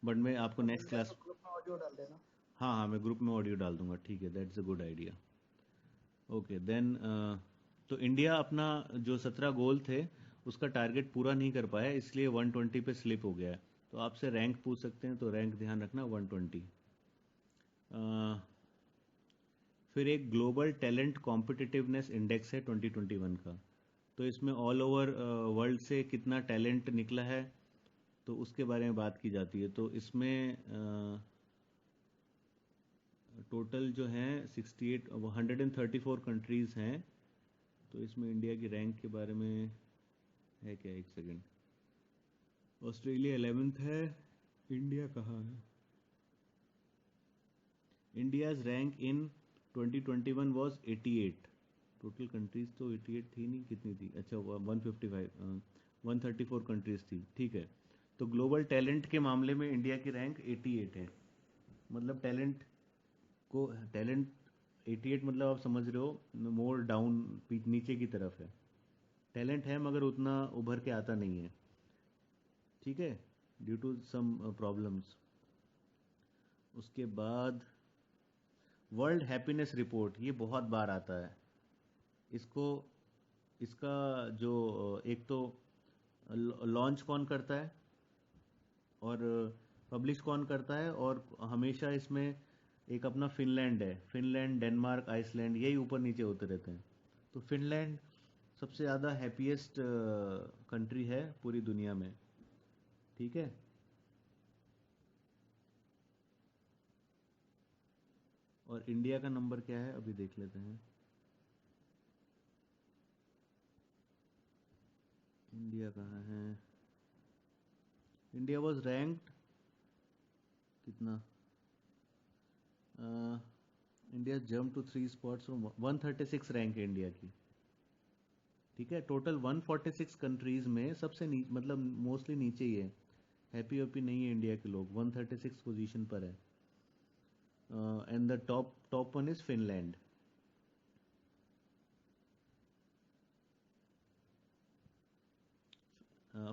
बट मैं आपको मिल नेक्स्ट जाए क्लास। तो ग्रुप में ऑडियो डाल देना। हाँ हाँ, मैं ग्रुप में ऑडियो डाल दूंगा, ठीक है, that's a good idea. Okay then, तो इंडिया अपना जो 17 गोल थे उसका टारगेट पूरा नहीं कर पाया, इसलिए 120 पे स्लिप हो गया है। तो आपसे रैंक पूछ सकते हैं, तो रैंक ध्यान रखना 120। फिर एक ग्लोबल टैलेंट कॉम्पिटिटिवनेस इंडेक्स है 2021 का, तो इसमें ऑल ओवर वर्ल्ड से कितना टैलेंट निकला है तो उसके बारे में बात की जाती है। तो इसमें टोटल जो हैं 68 134 कंट्रीज़ हैं। तो इसमें इंडिया की रैंक के बारे में है क्या, एक सेकेंड। ऑस्ट्रेलिया 11th है, इंडिया कहाँ है? India's rank in 2021 was 88। Total countries तो 88 थी नहीं, कितनी थी, अच्छा 155 134 कंट्रीज थी, ठीक है। तो ग्लोबल टैलेंट के मामले में इंडिया की रैंक 88 है। मतलब टैलेंट 88 मतलब आप समझ रहे हो मोर डाउन, नीचे की तरफ है। टैलेंट है मगर उतना उभर के आता नहीं है, ठीक है, ड्यू टू सम प्रॉब्लम्स। उसके बाद वर्ल्ड हैप्पीनेस रिपोर्ट, ये बहुत बार आता है। इसको इसका जो एक तो लॉन्च कौन करता है और पब्लिश कौन करता है, और हमेशा इसमें एक अपना फिनलैंड है, फिनलैंड, डेनमार्क, आइसलैंड, यही ऊपर नीचे होते रहते हैं। तो फिनलैंड सबसे ज़्यादा हैप्पीएस्ट कंट्री है पूरी दुनिया में, ठीक है। और इंडिया का नंबर क्या है अभी देख लेते हैं। इंडिया कहाँ है? इंडिया वाज रैंक्ड कितना? India jump to 3 spots from 136 rank है इंडिया की। ठीक है, टोटल 146 कंट्रीज में सबसे मतलब मोस्टली नीचे ही है। हैप्पी हैप्पी नहीं है इंडिया के लोग, 136 पोजीशन पर है। And the top one is Finland.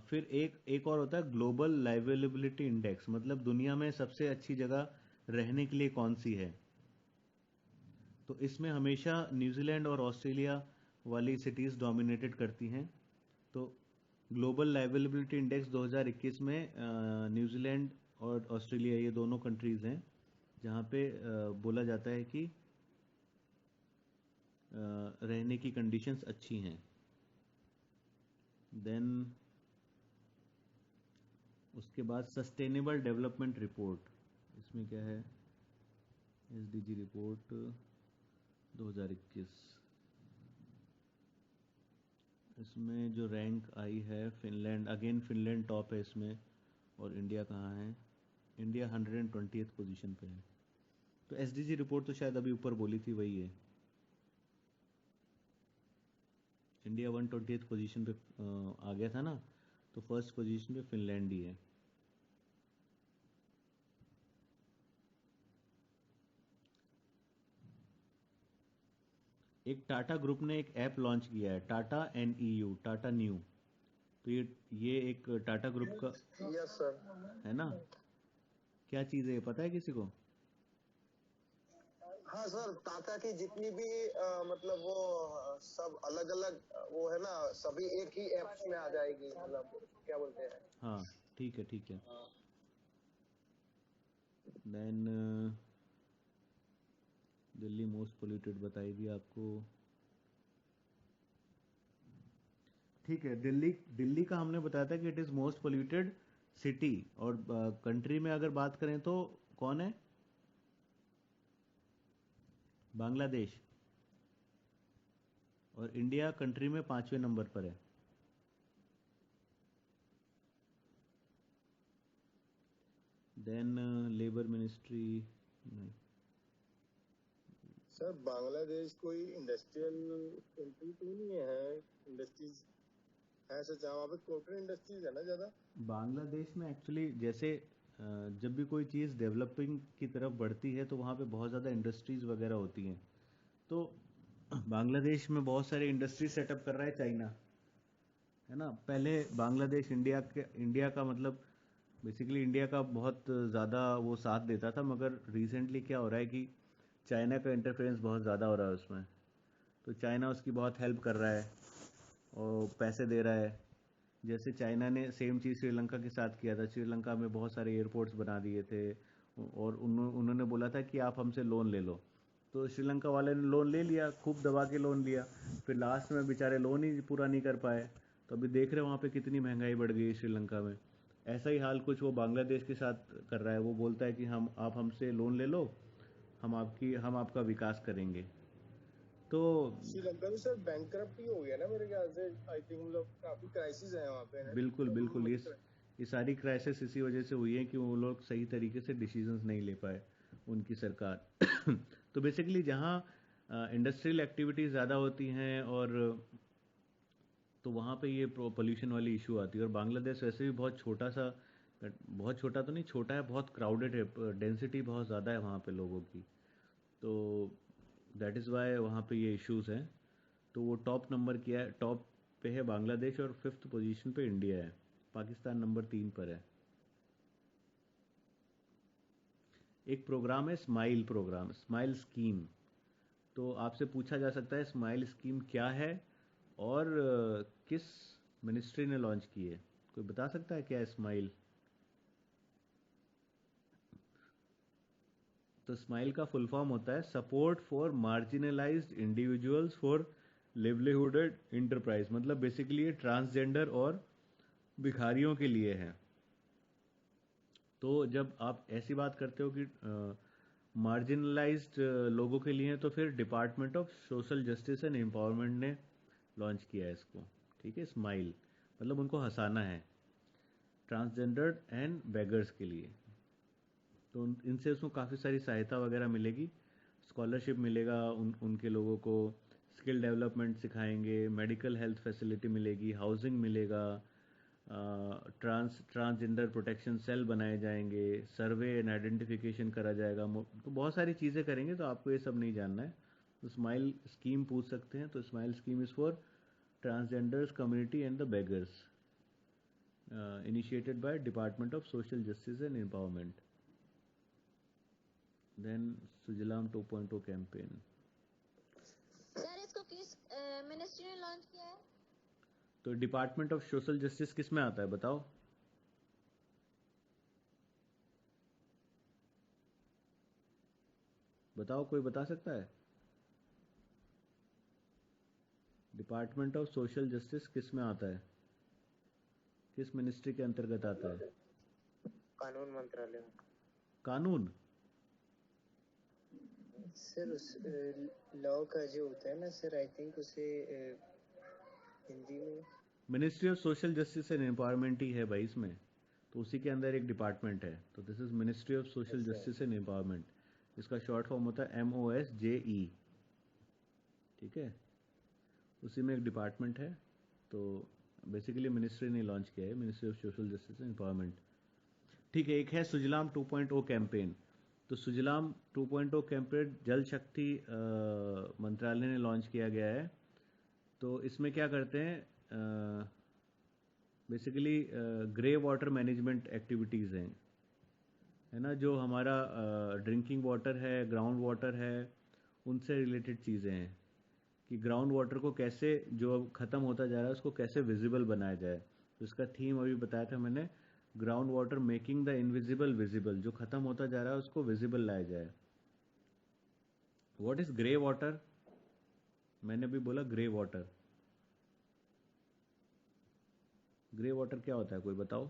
फिर एक और होता है ग्लोबल लाइवेबिलिटी इंडेक्स, मतलब दुनिया में सबसे अच्छी जगह रहने के लिए कौन सी है। तो इसमें हमेशा न्यूजीलैंड और ऑस्ट्रेलिया वाली सिटीज़ डोमिनेटेड करती हैं। तो ग्लोबल लाइवेबिलिटी इंडेक्स 2021 में न्यूजीलैंड और ऑस्ट्रेलिया ये दोनों कंट्रीज़ हैं जहाँ पे बोला जाता है कि रहने की कंडीशंस अच्छी हैं। देन उसके बाद सस्टेनेबल डेवलपमेंट रिपोर्ट, इसमें क्या है? एसडीजी रिपोर्ट 2021, इसमें जो रैंक आई है फिनलैंड, अगेन फिनलैंड टॉप है इसमें। और इंडिया कहाँ है? इंडिया 120th पोजीशन पे है। तो एसडीजी रिपोर्ट तो शायद अभी ऊपर बोली थी वही है। इंडिया 120th पोजीशन पे आ गया था ना, तो फर्स्ट पोजीशन पे फिनलैंड ही है। एक टाटा ग्रुप ने एक ऐप लॉन्च किया है, टाटा NEU, टाटा न्यू। तो ये एक टाटा ग्रुप का यस सर। है ना। क्या चीज़ है ये पता है किसी को? हाँ सर, टाटा की जितनी भी मतलब वो सब अलग अलग वो है ना, सभी एक ही एप्स में आ जाएगी, मतलब क्या बोलते हैं। हाँ ठीक है ठीक है। देन दिल्ली मोस्ट पोल्यूटेड बताई दी आपको। ठीक है, दिल्ली का हमने बताया था कि it is most polluted city. और कंट्री में अगर बात करें तो कौन है? बांग्लादेश। और इंडिया कंट्री में 5वें नंबर पर है। Then labour ministry. Sir Bangladesh कोई इंडस्ट्रियल कंट्री तो नहीं है? इंडस्ट्रीज है सच, वहाँ पे कॉर्पोरेट इंडस्ट्रीज है ना ज्यादा। बांग्लादेश में एक्चुअली जैसे जब भी कोई चीज़ डेवलपिंग की तरफ बढ़ती है तो वहाँ पे बहुत ज़्यादा इंडस्ट्रीज़ वगैरह होती हैं। तो बांग्लादेश में बहुत सारे इंडस्ट्री सेटअप कर रहा है चाइना, है ना। पहले बांग्लादेश इंडिया का मतलब बेसिकली इंडिया का बहुत ज़्यादा वो साथ देता था, मगर रिसेंटली क्या हो रहा है कि चाइना का इंटरफेरेंस बहुत ज़्यादा हो रहा है उसमें। तो चाइना उसकी बहुत हेल्प कर रहा है और पैसे दे रहा है। जैसे चाइना ने सेम चीज़ श्रीलंका के साथ किया था, श्रीलंका में बहुत सारे एयरपोर्ट्स बना दिए थे और उन्होंने बोला था कि आप हमसे लोन ले लो। तो श्रीलंका वाले ने लोन ले लिया, खूब दबा के लोन लिया, फिर लास्ट में बेचारे लोन ही पूरा नहीं कर पाए। तो अभी देख रहे हैं वहाँ पे कितनी महंगाई बढ़ गई है श्रीलंका में। ऐसा ही हाल कुछ वो बांग्लादेश के साथ कर रहा है। वो बोलता है कि आप हमसे लोन ले लो, हम आपका विकास करेंगे। तो श्रीलंका भी सर बैंकरप्ट ही हो गया ना मेरे ख्याल से, आई थिंक, मतलब काफी क्राइसिस है वहाँ पे ना। बिल्कुल बिल्कुल, मतलब ये सारी क्राइसिस इसी वजह से हुई है कि वो लोग सही तरीके से डिसीजंस नहीं ले पाए, उनकी सरकार। तो बेसिकली जहाँ इंडस्ट्रियल एक्टिविटीज़ ज़्यादा होती हैं और तो वहाँ पे ये पोल्यूशन वाली इशू आती है। और बांग्लादेश वैसे भी बहुत छोटा तो नहीं, छोटा है, बहुत क्राउडेड है, डेंसिटी बहुत ज़्यादा है वहाँ पे लोगों की। तो दैट इज़ वाई वहाँ पे ये इश्यूज़ हैं। तो वो टॉप पे है बांग्लादेश और 5th पोजीशन पे इंडिया है। पाकिस्तान नंबर 3 पर है। एक प्रोग्राम है स्माइल स्कीम। तो आपसे पूछा जा सकता है स्माइल स्कीम क्या है और किस मिनिस्ट्री ने लॉन्च की है? कोई बता सकता है क्या है स्माइल? तो स्माइल का फुल फॉर्म होता है support for marginalised individuals for livelihood enterprise. मतलब बेसिकली ये ट्रांसजेंडर और भिखारियों के लिए है। तो जब आप ऐसी बात करते हो कि मार्जिनलाइज्ड लोगों के लिए, तो फिर department of social justice and empowerment ने लॉन्च किया है इसको। ठीक है, स्माइल। मतलब उनको हंसाना है, ट्रांसजेंडर्ड एंड बेगर्स के लिए। तो इनसे उसको काफ़ी सारी सहायता वगैरह मिलेगी, स्कॉलरशिप मिलेगा उनके लोगों को, स्किल डेवलपमेंट सिखाएंगे, मेडिकल हेल्थ फैसिलिटी मिलेगी, हाउसिंग मिलेगा, ट्रांसजेंडर प्रोटेक्शन सेल बनाए जाएंगे, सर्वे एंड आइडेंटिफिकेशन करा जाएगा। तो बहुत सारी चीज़ें करेंगे, तो आपको ये सब नहीं जानना है। तो स्माइल स्कीम पूछ सकते हैं, तो smile scheme is for transgenders community and the beggars, initiated by department of social justice and empowerment. Then Sujalam 2.0 campaign. Sir इसको किस मिनिस्ट्री ने लॉन्च किया है? तो डिपार्टमेंट ऑफ सोशल जस्टिस किस में आता है बताओ? बताओ, कोई बता सकता है? डिपार्टमेंट ऑफ सोशल जस्टिस किस में आता है, किस मिनिस्ट्री के अंतर्गत आता है? कानून मंत्रालय में। कानून? सर उस लॉ का जो होता है ना सर, आई थिंक उसे हिंदी में ministry of social justice and empowerment ही है भाई इसमें, तो उसी के अंदर एक डिपार्टमेंट है। तो this is ministry of social justice and empowerment, इसका शॉर्ट फॉर्म होता है MOSJE। ठीक है, उसी में एक डिपार्टमेंट है। तो बेसिकली मिनिस्ट्री ने लॉन्च किया है, ministry of social justice and empowerment. ठीक है, एक है सुजलाम 2.0 कैंपेन। तो सुजलाम 2.0 कैंपेन जल शक्ति मंत्रालय ने लॉन्च किया गया है। तो इसमें क्या करते हैं, basically grey water management activities हैं, है ना, जो हमारा ड्रिंकिंग वाटर है, ग्राउंड वाटर है, उनसे रिलेटेड चीज़ें हैं कि ग्राउंड वाटर को कैसे, जो ख़त्म होता जा रहा है उसको कैसे विजिबल बनाया जाए। तो इसका थीम अभी बताया था मैंने, ground water making the invisible visible, जो ख़त्म होता जा रहा है उसको विजिबल लाया जाए। What is grey water? मैंने भी बोला ग्रे वाटर। ग्रे वाटर क्या होता है, कोई बताओ?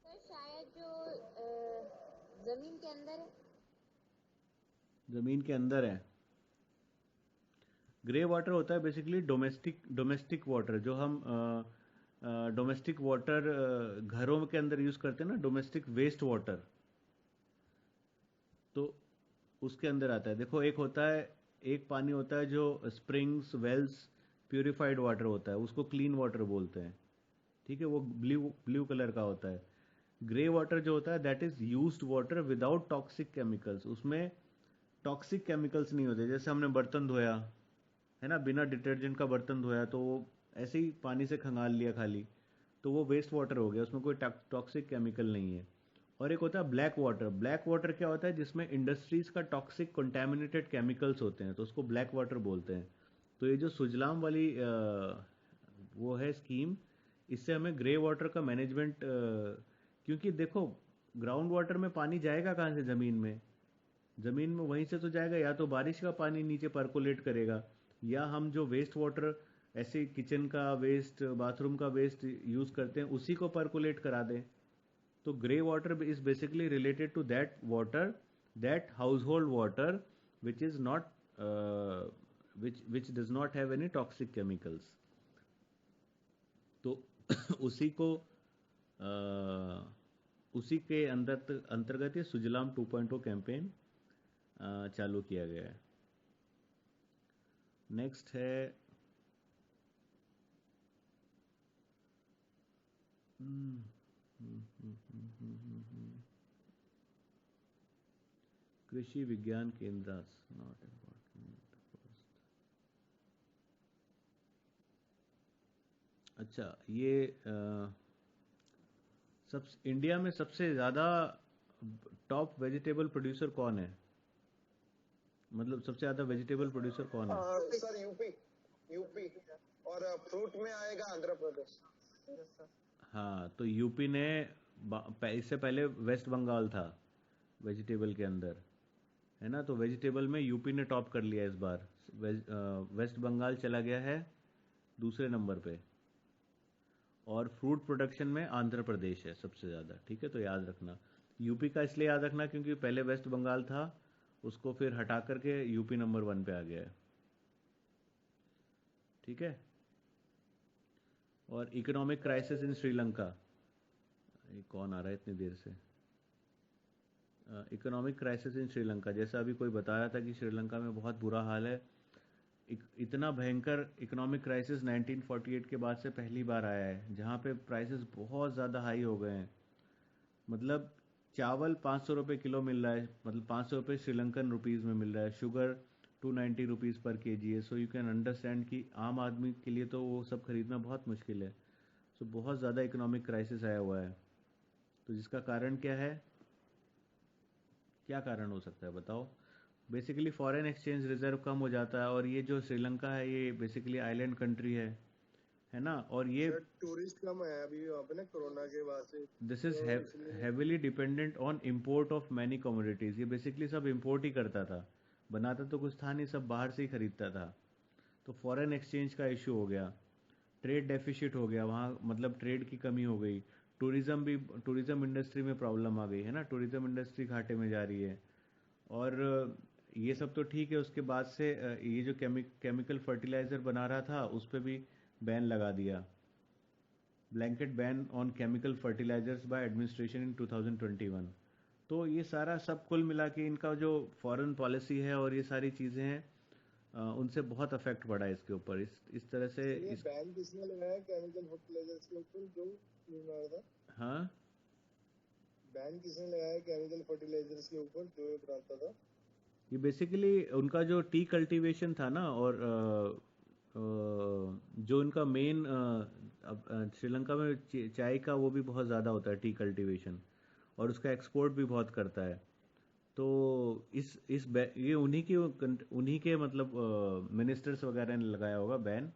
सर शायद जो जमीन के अंदर है। ज़मीन के अंदर है। ग्रे वाटर होता है बेसिकली डोमेस्टिक वाटर, जो हम डोमेस्टिक वाटर घरों के अंदर यूज़ करते हैं ना, डोमेस्टिक वेस्ट वाटर, तो उसके अंदर आता है। देखो, एक होता है, एक पानी होता है जो स्प्रिंग्स, वेल्स, प्यूरिफाइड वाटर होता है, उसको क्लीन वाटर बोलते हैं। ठीक है, वो ब्लू कलर का होता है। ग्रे वाटर जो होता है that is used water without toxic chemicals, उसमें टॉक्सिक केमिकल्स नहीं होते। जैसे हमने बर्तन धोया है ना, बिना डिटर्जेंट का बर्तन धोया, तो वो ऐसे ही पानी से खंगाल लिया खाली, तो वो वेस्ट वाटर हो गया, उसमें कोई टॉक्सिक केमिकल नहीं है। और एक होता है ब्लैक वाटर। ब्लैक वाटर क्या होता है, जिसमें इंडस्ट्रीज का टॉक्सिक कंटेमिनेटेड केमिकल्स होते हैं, तो उसको ब्लैक वाटर बोलते हैं। तो ये जो सुजलाम वाली वो है स्कीम, इससे हमें ग्रे वाटर का मैनेजमेंट, क्योंकि देखो ग्राउंड वाटर में पानी जाएगा कहाँ से, ज़मीन में वहीं से तो जाएगा, या तो बारिश का पानी नीचे परकोलेट करेगा, या हम जो वेस्ट वाटर ऐसे किचन का वेस्ट, बाथरूम का वेस्ट यूज़ करते हैं उसी को परकोलेट करा दें। तो grey water is basically related to that water, that household water which is not which does not have any toxic chemicals. तो उसी को उसी के अंतर्गत ये सुजलाम 2.0 कैंपेन चालू किया गया है। नेक्स्ट है कृषि विज्ञान केंद्र, नॉट इम्पोर्टेंट फर्स्ट। अच्छा, ये सब इंडिया में सबसे ज़्यादा टॉप वेजिटेबल प्रोड्यूसर कौन है, मतलब सबसे ज़्यादा वेजिटेबल प्रोड्यूसर कौन है? सर यूपी और फ्रूट में आएगा आंध्र प्रदेश। हाँ, तो यूपी ने, इससे पहले वेस्ट बंगाल था वेजिटेबल के अंदर, है ना। तो वेजिटेबल में यूपी ने टॉप कर लिया इस बार, वेस्ट बंगाल चला गया है दूसरे नंबर पे, और फ्रूट प्रोडक्शन में आंध्र प्रदेश है सबसे ज़्यादा। ठीक है, तो याद रखना, यूपी का इसलिए याद रखना क्योंकि पहले वेस्ट बंगाल था, उसको फिर हटा करके यूपी नंबर 1 पे आ गया है। ठीक है, और इकोनॉमिक क्राइसिस इन श्रीलंका, ये कौन आ रहा है इतनी देर से? इकोनॉमिक क्राइसिस इन श्रीलंका, जैसा अभी कोई बता रहा था कि श्रीलंका में बहुत बुरा हाल है। इतना भयंकर इकोनॉमिक क्राइसिस 1948 के बाद से पहली बार आया है, जहाँ पे प्राइसेस बहुत ज़्यादा हाई हो गए हैं। मतलब चावल 500 रुपये किलो मिल रहा है, मतलब 500 रुपये श्रीलंकन रुपीज़ में मिल रहा है। शुगर 290 रुपीज़ पर केजी है। सो यू कैन अंडरस्टैंड कि आम आदमी के लिए तो वो सब खरीदना बहुत मुश्किल है। सो बहुत ज़्यादा इकोनॉमिक क्राइसिस आया हुआ है। तो जिसका कारण क्या है, क्या कारण हो सकता है बताओ? बेसिकली फॉरेन एक्सचेंज रिजर्व कम हो जाता है, और ये जो श्रीलंका है ये बेसिकली आइलैंड कंट्री है ना, और ये टूरिस्ट कम है अभी वहाँ पे ना कोरोना के बाद से। दिस इज तो इसलिए heavily dependent on import of many commodities. ये बेसिकली सब इम्पोर्ट ही करता था, बनाता तो कुछ था नहीं, सब बाहर से ही खरीदता था। तो फॉरेन एक्सचेंज का इशू हो गया, ट्रेड डेफिसिट हो गया वहाँ, मतलब ट्रेड की कमी हो गई। टूरिज्म इंडस्ट्री में प्रॉब्लम आ गई है ना, टूरिज्म इंडस्ट्री घाटे में जा रही है। और ये सब तो ठीक है, उसके बाद से ये जो केमिकल फर्टिलाइजर बना रहा था उस पर भी बैन लगा दिया, blanket ban on chemical fertilisers by administration in 2021। तो ये सारा सब कुल मिला के इनका जो फॉरेन पॉलिसी है और ये सारी चीज़ें हैं, उनसे बहुत अफेक्ट पड़ा है इसके ऊपर। इस तरह से ये बैन किसने लगाया केमिकल फर्टिलाइजर्स के ऊपर जो न्यूज़ में आया था? हाँ, बैन किसने लगाया केमिकल फर्टिलाइजर्स के ऊपर जो ये बनाता था? ये बेसिकली उनका जो टी कल्टीवेशन था ना, और जो इनका मेन श्रीलंका में चाय का वो भी बहुत ज़्यादा होता है, टी कल्टीवेशन, और उसका एक्सपोर्ट भी बहुत करता है। तो ये उन्हीं के मतलब मिनिस्टर्स वगैरह ने लगाया होगा बैन।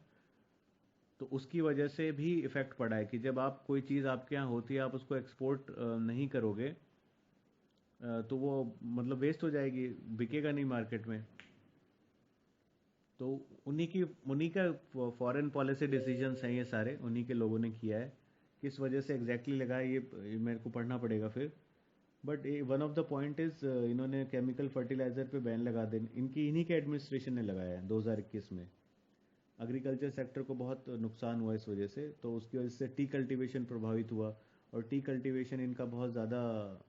तो उसकी वजह से भी इफेक्ट पड़ा है कि जब आप कोई चीज़ आपके यहाँ होती है, आप उसको एक्सपोर्ट नहीं करोगे, तो वो मतलब वेस्ट हो जाएगी, बिकेगा नहीं मार्केट में। तो उन्हीं का फॉरेन पॉलिसी डिसीजंस हैं ये सारे, उन्हीं के लोगों ने किया है। किस वजह से एग्जैक्टली लगा है ये मेरे को पढ़ना पड़ेगा फिर। But one of the point is इन्होंने केमिकल फर्टिलाइजर पे बैन लगा दे, इन्हीं के एडमिनिस्ट्रेशन ने लगाया है 2021 में। एग्रीकल्चर सेक्टर को बहुत नुकसान हुआ इस वजह से, तो उसकी वजह से टी कल्टीवेशन प्रभावित हुआ, और टी कल्टीवेशन इनका बहुत ज़्यादा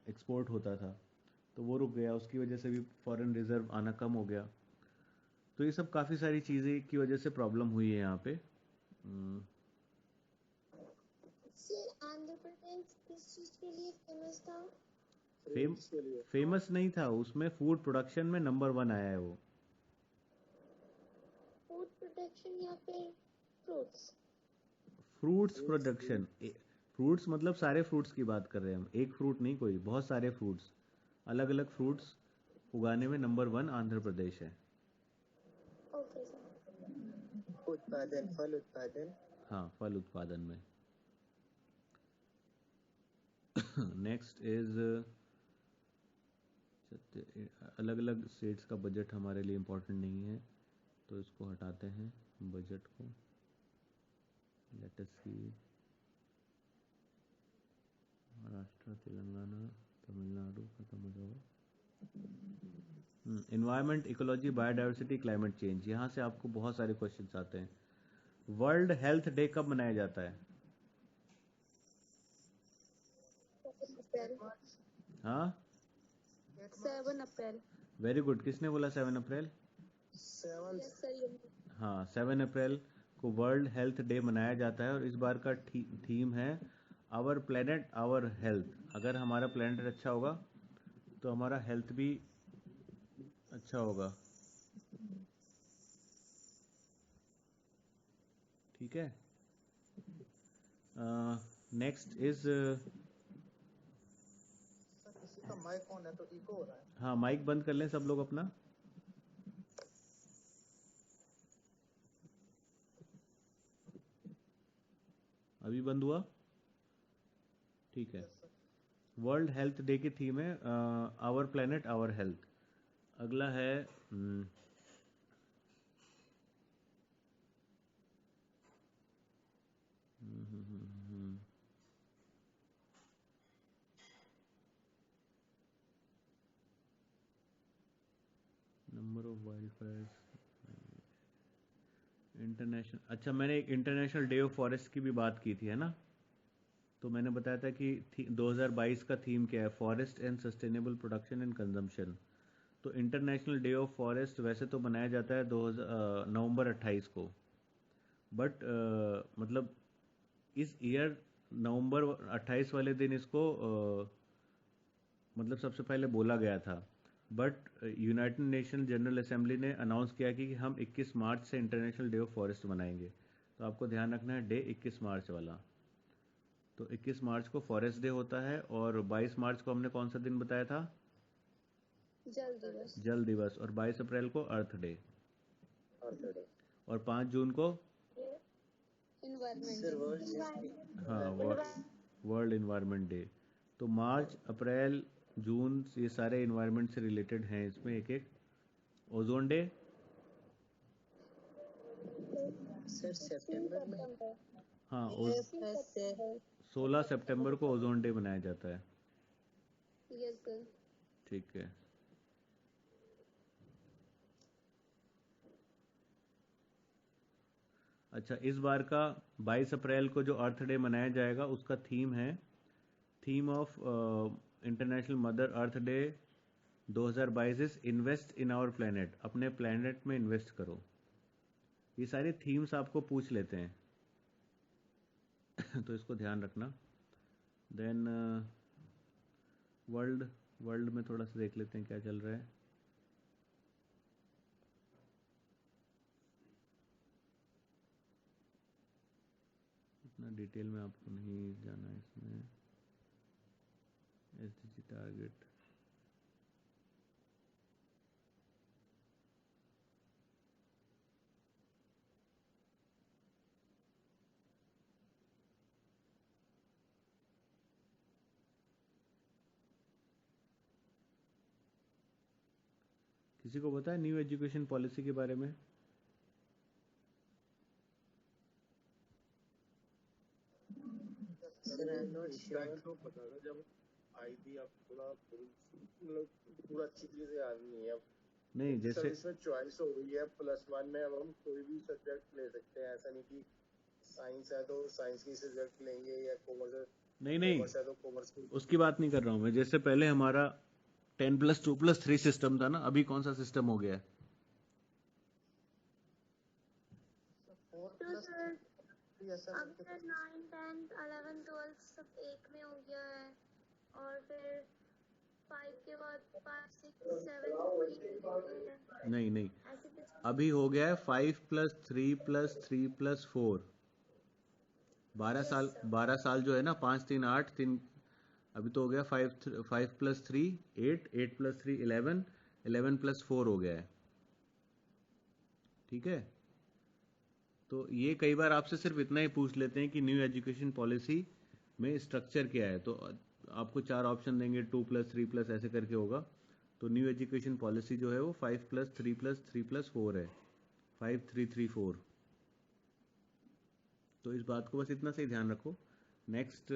एक्सपोर्ट होता था, तो वो रुक गया। उसकी वजह से भी फॉरेन रिजर्व आना कम हो गया। तो ये सब काफ़ी सारी चीज़ें की वजह से प्रॉब्लम हुई है यहाँ पे। सर आंध्र प्रदेश किस चीज के लिए फेमस था? फेमस नहीं था, उसमें फूड प्रोडक्शन में नंबर 1 आया है वो। फूड प्रोडक्शन या फिर फ्रूट्स? फ्रूट्स प्रोडक्शन, फ्रूट्स मतलब सारे फ्रूट्स की बात कर रहे हैं हम, एक फ्रूट नहीं, कोई बहुत सारे फ्रूट्स, अलग अलग फ्रूट्स उगाने में नंबर 1 आंध्र प्रदेश है। Okay sir. उत्पादन, फल उत्पादन। हाँ, फल उत्पादन में। नेक्स्ट इज अलग अलग स्टेट्स का बजट हमारे लिए इम्पोर्टेंट नहीं है, तो इसको हटाते हैं बजट को। लेट अस सी, महाराष्ट्र, तेलंगाना, तमिलनाडु खत्म हो जाओ। Environment, ecology, biodiversity, climate change, यहाँ से आपको बहुत सारे क्वेश्चंस आते हैं। वर्ल्ड हेल्थ डे कब मनाया जाता है? हाँ, 7 अप्रैल। Very good. किसने बोला 7 अप्रैल? Yes sir. हाँ, 7 अप्रैल को वर्ल्ड हेल्थ डे मनाया जाता है, और इस बार का थीम है आवर प्लेनेट आवर हेल्थ। अगर हमारा प्लेनेट अच्छा होगा तो हमारा हेल्थ भी अच्छा होगा। ठीक है। नेक्स्ट इज सर किसी का माइक ऑन है तो इको हो रहा है। हाँ, माइक बंद कर लें सब लोग अपना। अभी बंद हुआ? ठीक है। Yes sir. World health day की थीम है आवर प्लेनेट आवर हेल्थ। अगला है number of wild Fyers international, अच्छा मैंने एक इंटरनेशनल डे ऑफ फॉरेस्ट की भी बात की थी, है ना? तो मैंने बताया था कि 2022 का थीम क्या है, forest and sustainable production and consumption. तो इंटरनेशनल डे ऑफ फॉरेस्ट वैसे तो मनाया जाता है नवंबर 28 को, बट मतलब इस ईयर नवंबर 28 वाले दिन इसको मतलब सबसे पहले बोला गया था, but United nation general assembly ने अनाउंस किया कि हम 21 मार्च से इंटरनेशनल डे ऑफ फॉरेस्ट मनाएंगे। तो आपको ध्यान रखना है डे 21 मार्च वाला। तो 21 मार्च को फॉरेस्ट डे होता है, और 22 मार्च को हमने कौन सा दिन बताया था? जल दिवस। जल दिवस। और 22 अप्रैल को अर्थ डे। और 5 जून को इन्वायरमेंट। हाँ वर्ल्ड इन्वायरमेंट डे। तो मार्च अप्रैल जून ये सारे इन्वायरमेंट से रिलेटेड हैं, इसमें एक एक। ओजोन डे सर सितंबर में। हाँ यस यस 16 सितंबर को ओजोन डे मनाया जाता है। Yes sir. ठीक है। अच्छा, इस बार का 22 अप्रैल को जो अर्थ डे मनाया जाएगा उसका थीम है, theme of international mother earth day 2022 is invest in our planet. अपने प्लेनेट में इन्वेस्ट करो। ये सारे थीम्स आपको पूछ लेते हैं तो इसको ध्यान रखना। देन वर्ल्ड में थोड़ा सा देख लेते हैं क्या चल रहा है। इतना डिटेल में आपको नहीं जाना है इसमें। एसडीजी टारगेट, किसी को पता है न्यू एजुकेशन पॉलिसी के बारे में? Sir I am not sure. तो पता था जब आई थी, अब थोड़ा मतलब पूरा अच्छी तरह से याद नहीं है अब। नहीं, जैसे सर्विस में चॉइस हो गई है +1 में, अब हम कोई भी सब्जेक्ट ले सकते हैं। ऐसा नहीं कि साइंस है तो साइंस की सब्जेक्ट लेंगे, या कॉमर्स नहीं है तो कॉमर्स की। उसकी बात नहीं कर रहा हूँ मैं। जैसे पहले हमारा 10+2+3 सिस्टम था ना, अभी कौन सा सिस्टम हो गया है? 4+3 ऐसा अब करके फिर 9, 10, 11, 12 सब एक में हो गया है, और फिर 5 के बाद 5, 6, 7, 8 नहीं, ऐसे कुछ। अभी हो गया है 5+3+3+4। 12 साल जो है ना, 5 3 8 3, अभी तो हो गया 5+3 8, 8+3 11, 11+4 हो गया है। ठीक है। तो ये कई बार आपसे सिर्फ इतना ही पूछ लेते हैं कि न्यू एजुकेशन पॉलिसी में स्ट्रक्चर क्या है, तो आपको 4 ऑप्शन देंगे, 2+3+ ऐसे करके होगा। तो न्यू एजुकेशन पॉलिसी जो है वो 5+3+3+4 है, 5-3-3-4। तो इस बात को बस इतना से ही ध्यान रखो। नेक्स्ट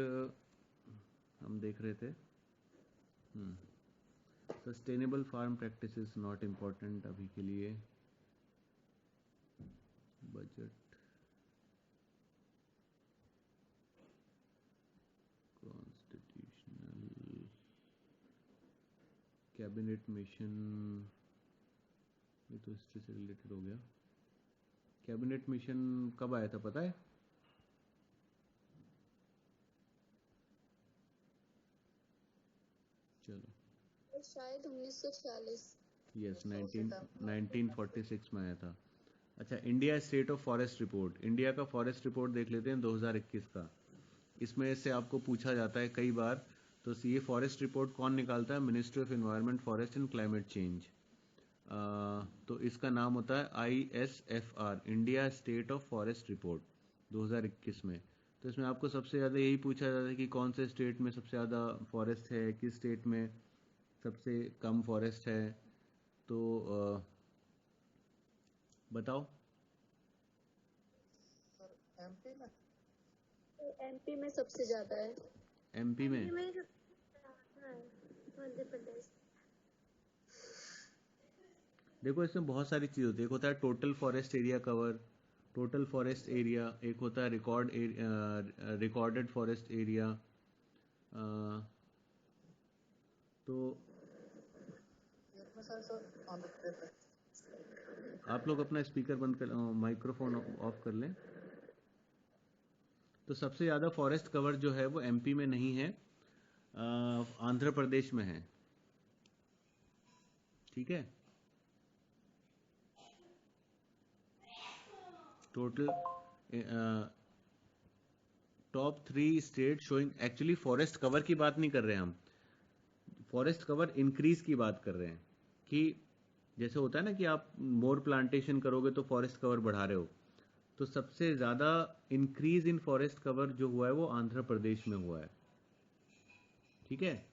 हम देख रहे थे sustainable farm practices, not important अभी के लिए। बजट, कॉन्स्टिट्यूशनल, कैबिनेट मिशन, ये तो हिस्ट्री से रिलेटेड हो गया। कैबिनेट मिशन कब आया था पता है? चलो, शायद 1946। यस 1946 में आया था। अच्छा, India state of forest report, India का फॉरेस्ट रिपोर्ट देख लेते हैं 2021 का। इसमें से आपको पूछा जाता है कई बार। तो ये फॉरेस्ट रिपोर्ट कौन निकालता है? Ministry of environment, forest and climate change. तो इसका नाम होता है ISFR, India state of forest report 2021 में। तो इसमें आपको सबसे ज़्यादा यही पूछा जाता है कि कौन से स्टेट में सबसे ज़्यादा फॉरेस्ट है, किस स्टेट में सबसे कम फॉरेस्ट है। तो बताओ। सर एमपी में। MP में सबसे ज्यादा है। MP में? MP में सबसे ज्यादा है मध्य प्रदेश। देखो, इसमें बहुत सारी चीज़ होती है। एक होता है total forest area cover, total forest area, एक होता है रिकॉर्डेड फॉरेस्ट एरिया। तो इसमें सर आंध्र प्रदेश आप लोग अपना स्पीकर बंद कर, माइक्रोफोन ऑफ कर लें। तो सबसे ज़्यादा फॉरेस्ट कवर जो है वो एमपी में नहीं है, आंध्र प्रदेश में है। ठीक है, total top 3 state showing, actually forest cover की बात नहीं कर रहे हैं हम, फॉरेस्ट कवर इंक्रीज की बात कर रहे हैं कि जैसे होता है ना कि आप मोर प्लांटेशन करोगे तो फॉरेस्ट कवर बढ़ा रहे हो। तो सबसे ज़्यादा इंक्रीज इन फॉरेस्ट कवर जो हुआ है वो आंध्र प्रदेश में हुआ है। ठीक है,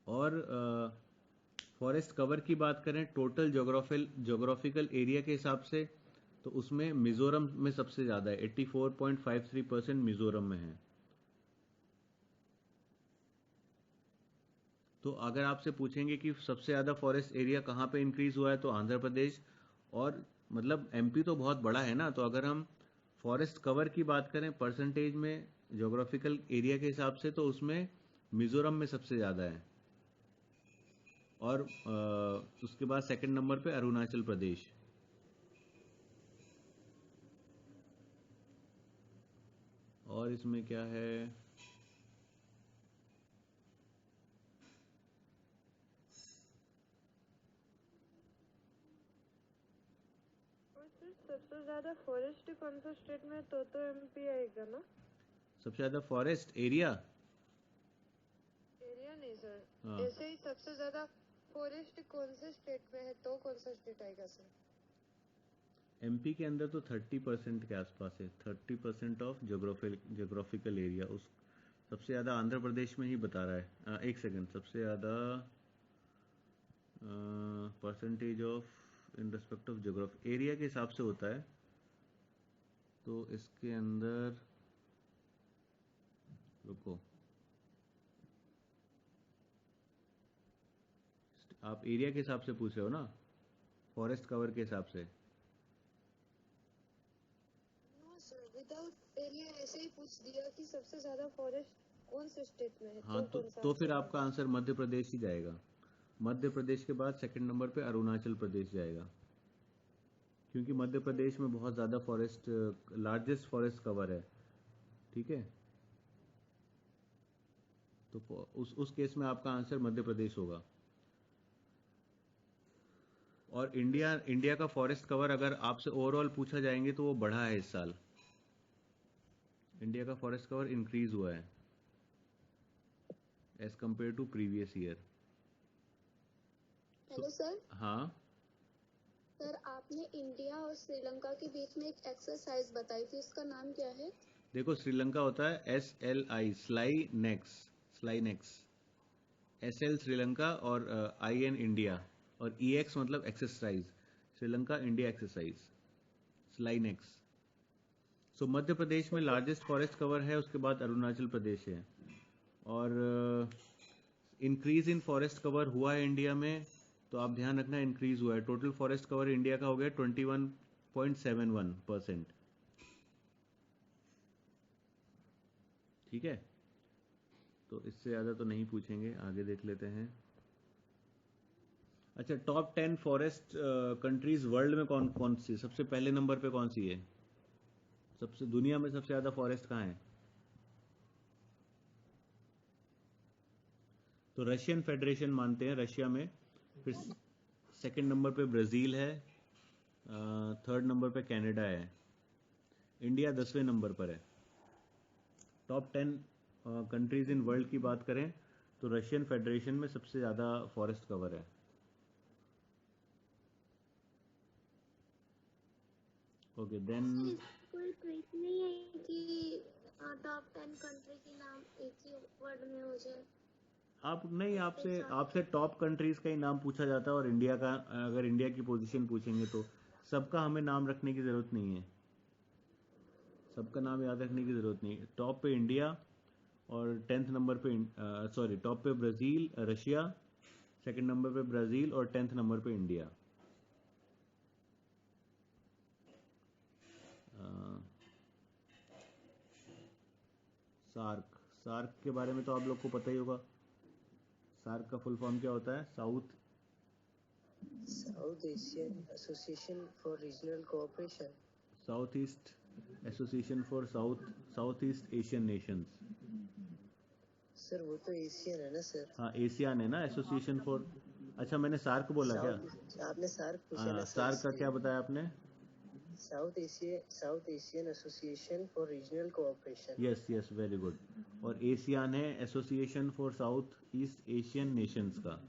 और फॉरेस्ट कवर की बात करें टोटल जोग्राफिकल एरिया के हिसाब से, तो उसमें मिजोरम में सबसे ज़्यादा है, 84.53% मिजोरम में है। तो अगर आपसे पूछेंगे कि सबसे ज़्यादा फॉरेस्ट एरिया कहाँ पे इंक्रीज हुआ है, तो आंध्र प्रदेश। और मतलब एमपी तो बहुत बड़ा है ना, तो अगर हम फॉरेस्ट कवर की बात करें परसेंटेज में जोग्राफिकल एरिया के हिसाब से, तो उसमें मिजोरम में सबसे ज़्यादा है। और उसके बाद सेकंड नंबर पे अरुणाचल प्रदेश। और इसमें क्या है, सबसे ज्यादा फॉरेस्ट कौन सा स्टेट में, तो एमपी आएगा ना? सबसे ज़्यादा फॉरेस्ट एरिया नहीं सर, हाँ, ऐसे ही सबसे ज्यादा फॉरेस्ट कौन से स्टेट में है तो कौन सा स्टेट आएगा सर? एमपी के अंदर तो 30% के आसपास है, 30% ऑफ जोग्राफिकल एरिया। उस सबसे ज़्यादा आंध्र प्रदेश में ही बता रहा है। एक सेकंड, सबसे ज़्यादा percentage of in respect of geography area के हिसाब से होता है। तो इसके अंदर रुको, आप एरिया के हिसाब से पूछ रहे हो ना, फॉरेस्ट कवर के हिसाब से? नो सर, विदाउट एरिया ऐसे ही पूछ दिया कि सबसे ज्यादा फॉरेस्ट कौन से स्टेट में है हाँ, तो कौन सा तो फिर आंसर आपका होगा? आंसर मध्य प्रदेश ही जाएगा। मध्य प्रदेश के बाद सेकंड नंबर पे अरुणाचल प्रदेश जाएगा, क्योंकि मध्य प्रदेश में बहुत ज़्यादा फॉरेस्ट, लार्जेस्ट फॉरेस्ट कवर है। ठीक है, तो उस केस में आपका आंसर मध्य प्रदेश होगा। और इंडिया का फॉरेस्ट कवर अगर आपसे ओवरऑल पूछा जाएंगे तो वो बढ़ा है इस साल। इंडिया का फॉरेस्ट कवर इंक्रीज हुआ है as compare to previous year. Hello sir. हाँ, सर आपने इंडिया और श्रीलंका के बीच में एक एक्सरसाइज बताई थी, उसका नाम क्या है? देखो श्रीलंका होता है SLI, स्लाइनेक्स। SL श्रीलंका और IN इंडिया, और EX मतलब exercise, Sri Lanka India exercise, SLINEX. So Madhya Pradesh में लार्जेस्ट फॉरेस्ट कवर है, उसके बाद अरुणाचल प्रदेश है। और इंक्रीज इन फॉरेस्ट कवर हुआ है इंडिया में, तो आप ध्यान रखना इंक्रीज हुआ है। टोटल फॉरेस्ट कवर इंडिया का हो गया 21.71%। ठीक है, तो इससे ज़्यादा तो नहीं पूछेंगे, आगे देख लेते हैं। अच्छा, टॉप 10 फॉरेस्ट कंट्रीज वर्ल्ड में कौन कौन सी, सबसे पहले नंबर पे कौन सी है? सबसे दुनिया में सबसे ज़्यादा फॉरेस्ट कहाँ है? तो रशियन फेडरेशन मानते हैं, रशिया में। फिर सेकंड नंबर पे ब्राज़ील है, थर्ड नंबर पे कनाडा है, इंडिया 10वें नंबर पर है। टॉप 10 कंट्रीज इन वर्ल्ड की बात करें तो रशियन फेडरेशन में सबसे ज़्यादा फॉरेस्ट कवर है। ओके देन, कोई ट्रिक नहीं है कि टॉप 10 कंट्री के नाम एक ही वर्ड में हो जाए? आप नहीं, आपसे टॉप कंट्रीज का ही नाम पूछा जाता है, और इंडिया का, अगर इंडिया की पोजीशन पूछेंगे तो सबका हमें नाम रखने की ज़रूरत नहीं है, सबका नाम याद रखने की ज़रूरत नहीं है। टॉप पे इंडिया, और 10th नंबर पे टॉप पे ब्राज़ील, रशिया, सेकंड नंबर पे ब्राज़ील, और 10th नंबर पे इंडिया। सार्क, सार्क के बारे में तो आप लोग को पता ही होगा। सार्क का फुल फॉर्म क्या होता है? South south Asian association for regional cooperation. South east association for South East Asian Nations. Sir वो तो एशियन है ना सर। हाँ एशियान है ना, एसोसिएशन फॉर। अच्छा मैंने सार्क बोला क्या? साउथ आपने सार्क पूछा हाँ ना सर, सार्क का क्या इसलिए। बताया आपने? South Asian association for regional cooperation. Yes yes very good. और एशियान है association for South East Asian nations का।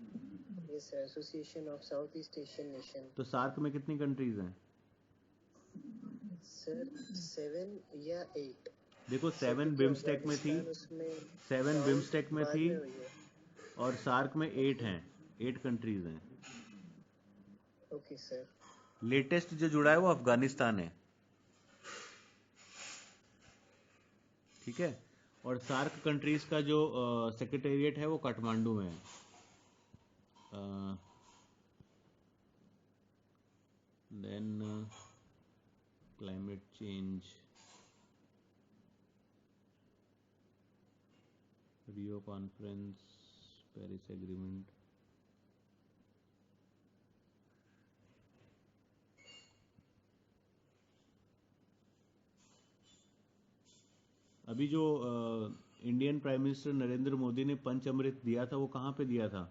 Yes sir, association of South East Asian nation. तो सार्क में कितनी कंट्रीज हैं? सर 7 या 8। देखो सर 7 क्योंकि बिम्स्टेक में थी, अफगानिस्तान उसमें 7 काउंट बिम्स्टेक में बाद थी, में हुई है। और सार्क में 8 हैं, 8 कंट्रीज हैं। Okay sir. लेटेस्ट जो जुड़ा है वो अफगानिस्तान है, ठीक है। और सार्क कंट्रीज का जो सेक्रेटेरिएट है वो काठमांडू में है। देन क्लाइमेट चेंज, रियो कॉन्फ्रेंस, पेरिस एग्रीमेंट। अभी जो Indian prime minister Narendra Modi ने पंच अमृत दिया था वो कहाँ पे दिया था?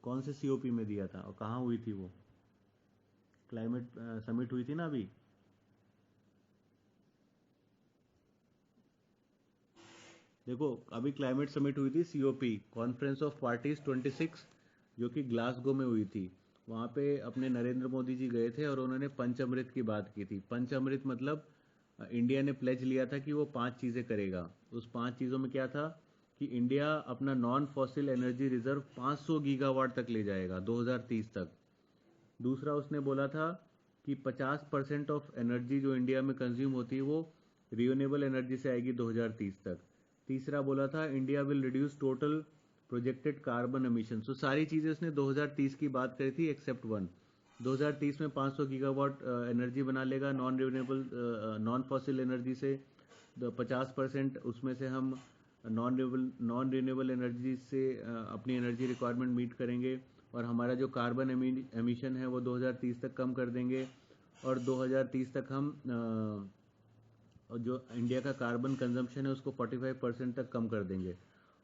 कौन से सीओपी में दिया था और कहाँ हुई थी वो? क्लाइमेट समिट हुई थी ना अभी। देखो अभी क्लाइमेट समिट हुई थी, सीओपी कॉन्फ्रेंस ऑफ पार्टीज 26, जो कि ग्लासगो में हुई थी। वहाँ पे अपने नरेंद्र मोदी जी गए थे और उन्होंने पंचामृत की बात की थी। पंचामृत मतलब इंडिया ने प्लेज लिया था कि वो 5 चीज़ें करेगा। उस 5 चीज़ों में क्या था कि इंडिया अपना non fossil energy reserve 500 gigawatt तक ले जाएगा 2030 तक। दूसरा उसने बोला था कि 50% ऑफ एनर्जी जो इंडिया में कंज्यूम होती है वो रिन्यूएबल एनर्जी से आएगी 2030 तक। तीसरा बोला था India will reduce total projected carbon emission. So सारी चीज़ें उसने 2030 की बात करी थी एक्सेप्ट वन। 2030 में 500 गीगावाट एनर्जी बना लेगा non renewable non fossil energy से। 50% उसमें से हम नॉन रिन्यूएबल एनर्जी से अपनी एनर्जी रिक्वायरमेंट मीट करेंगे। और हमारा जो कार्बन एमिशन है वो 2030 तक कम कर देंगे। और 2030 तक हम और जो इंडिया का कार्बन कंजम्पशन है उसको 45% तक कम कर देंगे।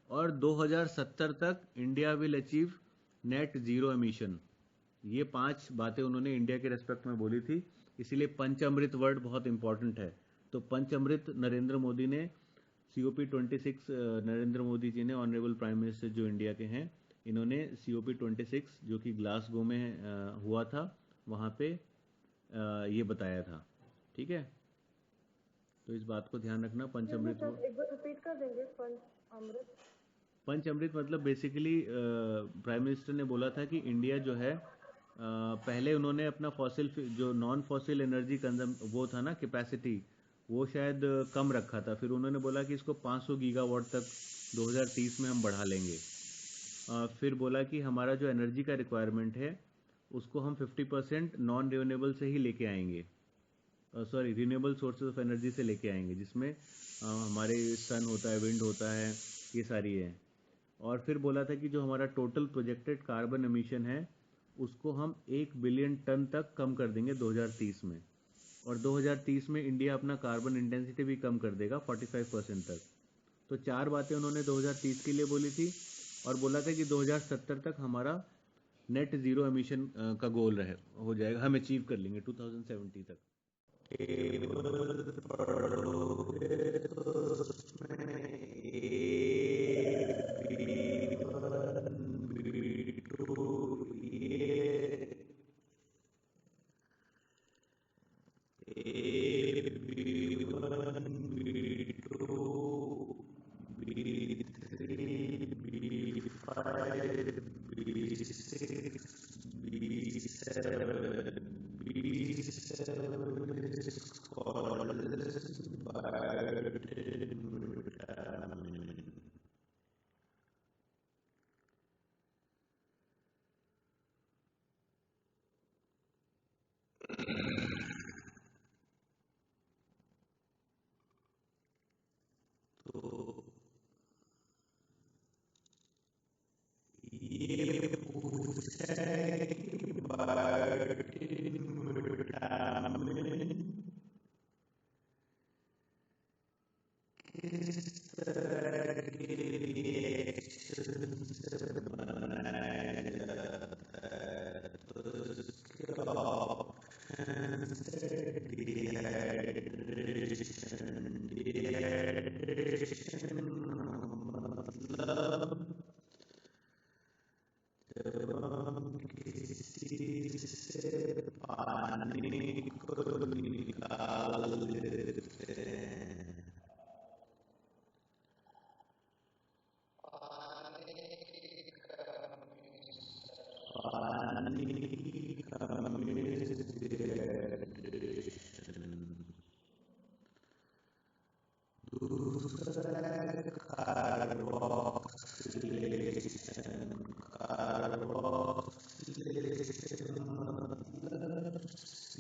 और 2070 तक India will achieve net zero emission. ये 5 बातें उन्होंने इंडिया के रेस्पेक्ट में बोली थी, इसीलिए पंचामृत वर्ड बहुत इंपॉर्टेंट है। तो पंचामृत नरेंद्र मोदी ने COP 26 नरेंद्र मोदी जी ने, ऑनरेबल प्राइम मिनिस्टर जो इंडिया के हैं, इन्होंने COP 26 जो कि ग्लासगो में हुआ था वहाँ पे ये बताया था, ठीक है। तो इस बात को ध्यान रखना। पंचामृत एक बार रिपीट कर देंगे अमृत। पंचामृत मतलब बेसिकली प्राइम मिनिस्टर ने बोला था कि इंडिया जो है पहले उन्होंने अपना फॉसिल जो नॉन फॉसिल एनर्जी कंजम वो था ना कैपेसिटी, वो शायद कम रखा था। फिर उन्होंने बोला कि इसको 500 गीगावाट तक 2030 में हम बढ़ा लेंगे। फिर बोला कि हमारा जो एनर्जी का रिक्वायरमेंट है उसको हम 50% नॉन रिन्यूएबल से ही लेके आएंगे, sorry renewable sources of energy से लेके आएंगे, जिसमें हमारे सन होता है, विंड होता है, ये सारी है। और फिर बोला था कि जो हमारा टोटल प्रोजेक्टेड कार्बन एमिशन है उसको हम 1 बिलियन टन तक कम कर देंगे 2030 में। और 2030 में इंडिया अपना कार्बन इंटेंसिटी भी कम कर देगा 45% तक। तो 4 बातें उन्होंने 2030 के लिए बोली थी। और बोला था कि 2070 तक हमारा नेट जीरो एमिशन का गोल रहे हो जाएगा, हम अचीव कर लेंगे 2070 तक। तो ये पूछा है कि बर्टिन विटामिन किस तरह के रिएक्शन से बनाया जाता है, तो इसके ऑप्शंस है डिहाइड्रेशन। डिहाइड्रेशन मतलब जब हम किसी से पानी को निकाल देते हैं, पानी की कमी डिहाइड्रेशन। दूसरा है कार्बोक्सिलेशन। कार्बोक्सिलेशन मतलब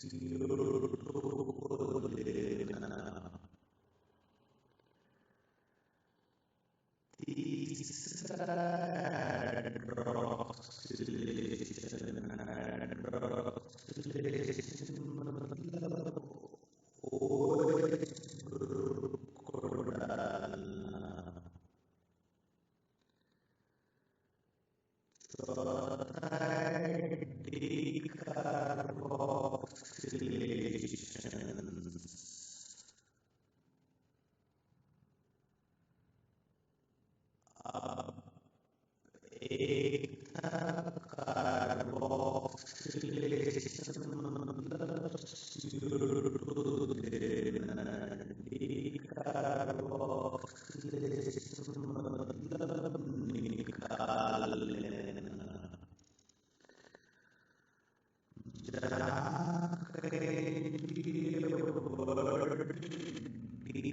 CO2 को लेना। तीसरा हाइड्रोक्सिलेशन। हाइड्रोक्सिलेशन मतलब OH ग्रुप को डालना। चौथा है डीकार्बोक्सिलेशन। अब एक था कार्बोक्सिलेशन मतलब CO2 देना। डीकार्बोक्सिलेशन मतलब निकाल लेना। जहाँ कहीं वर्ड डी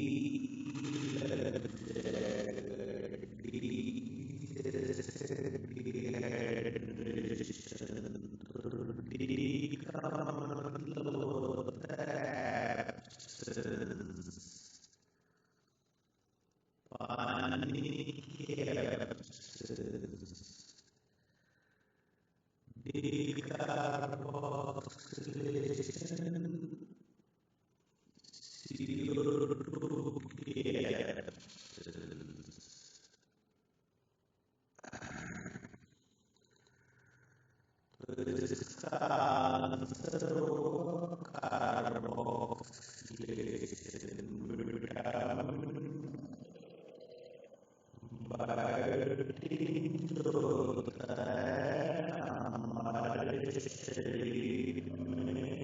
लग जाएगा, डी जैसे डिहाइड्रेशन, तो डी का मतलब होता है एब्सेंस, पानी की एब्सेंस। डीकार्बोक्सिलेशन CO2 की एब्सेंस। तो इसका आंसर होगा कार्बोक्सिलेशन। विटामिन बायोटीन जो होता है हमारे शरीर में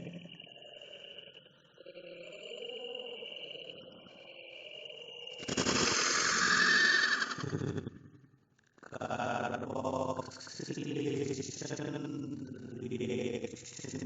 कार्बोक्सिलेशन रिएक्शन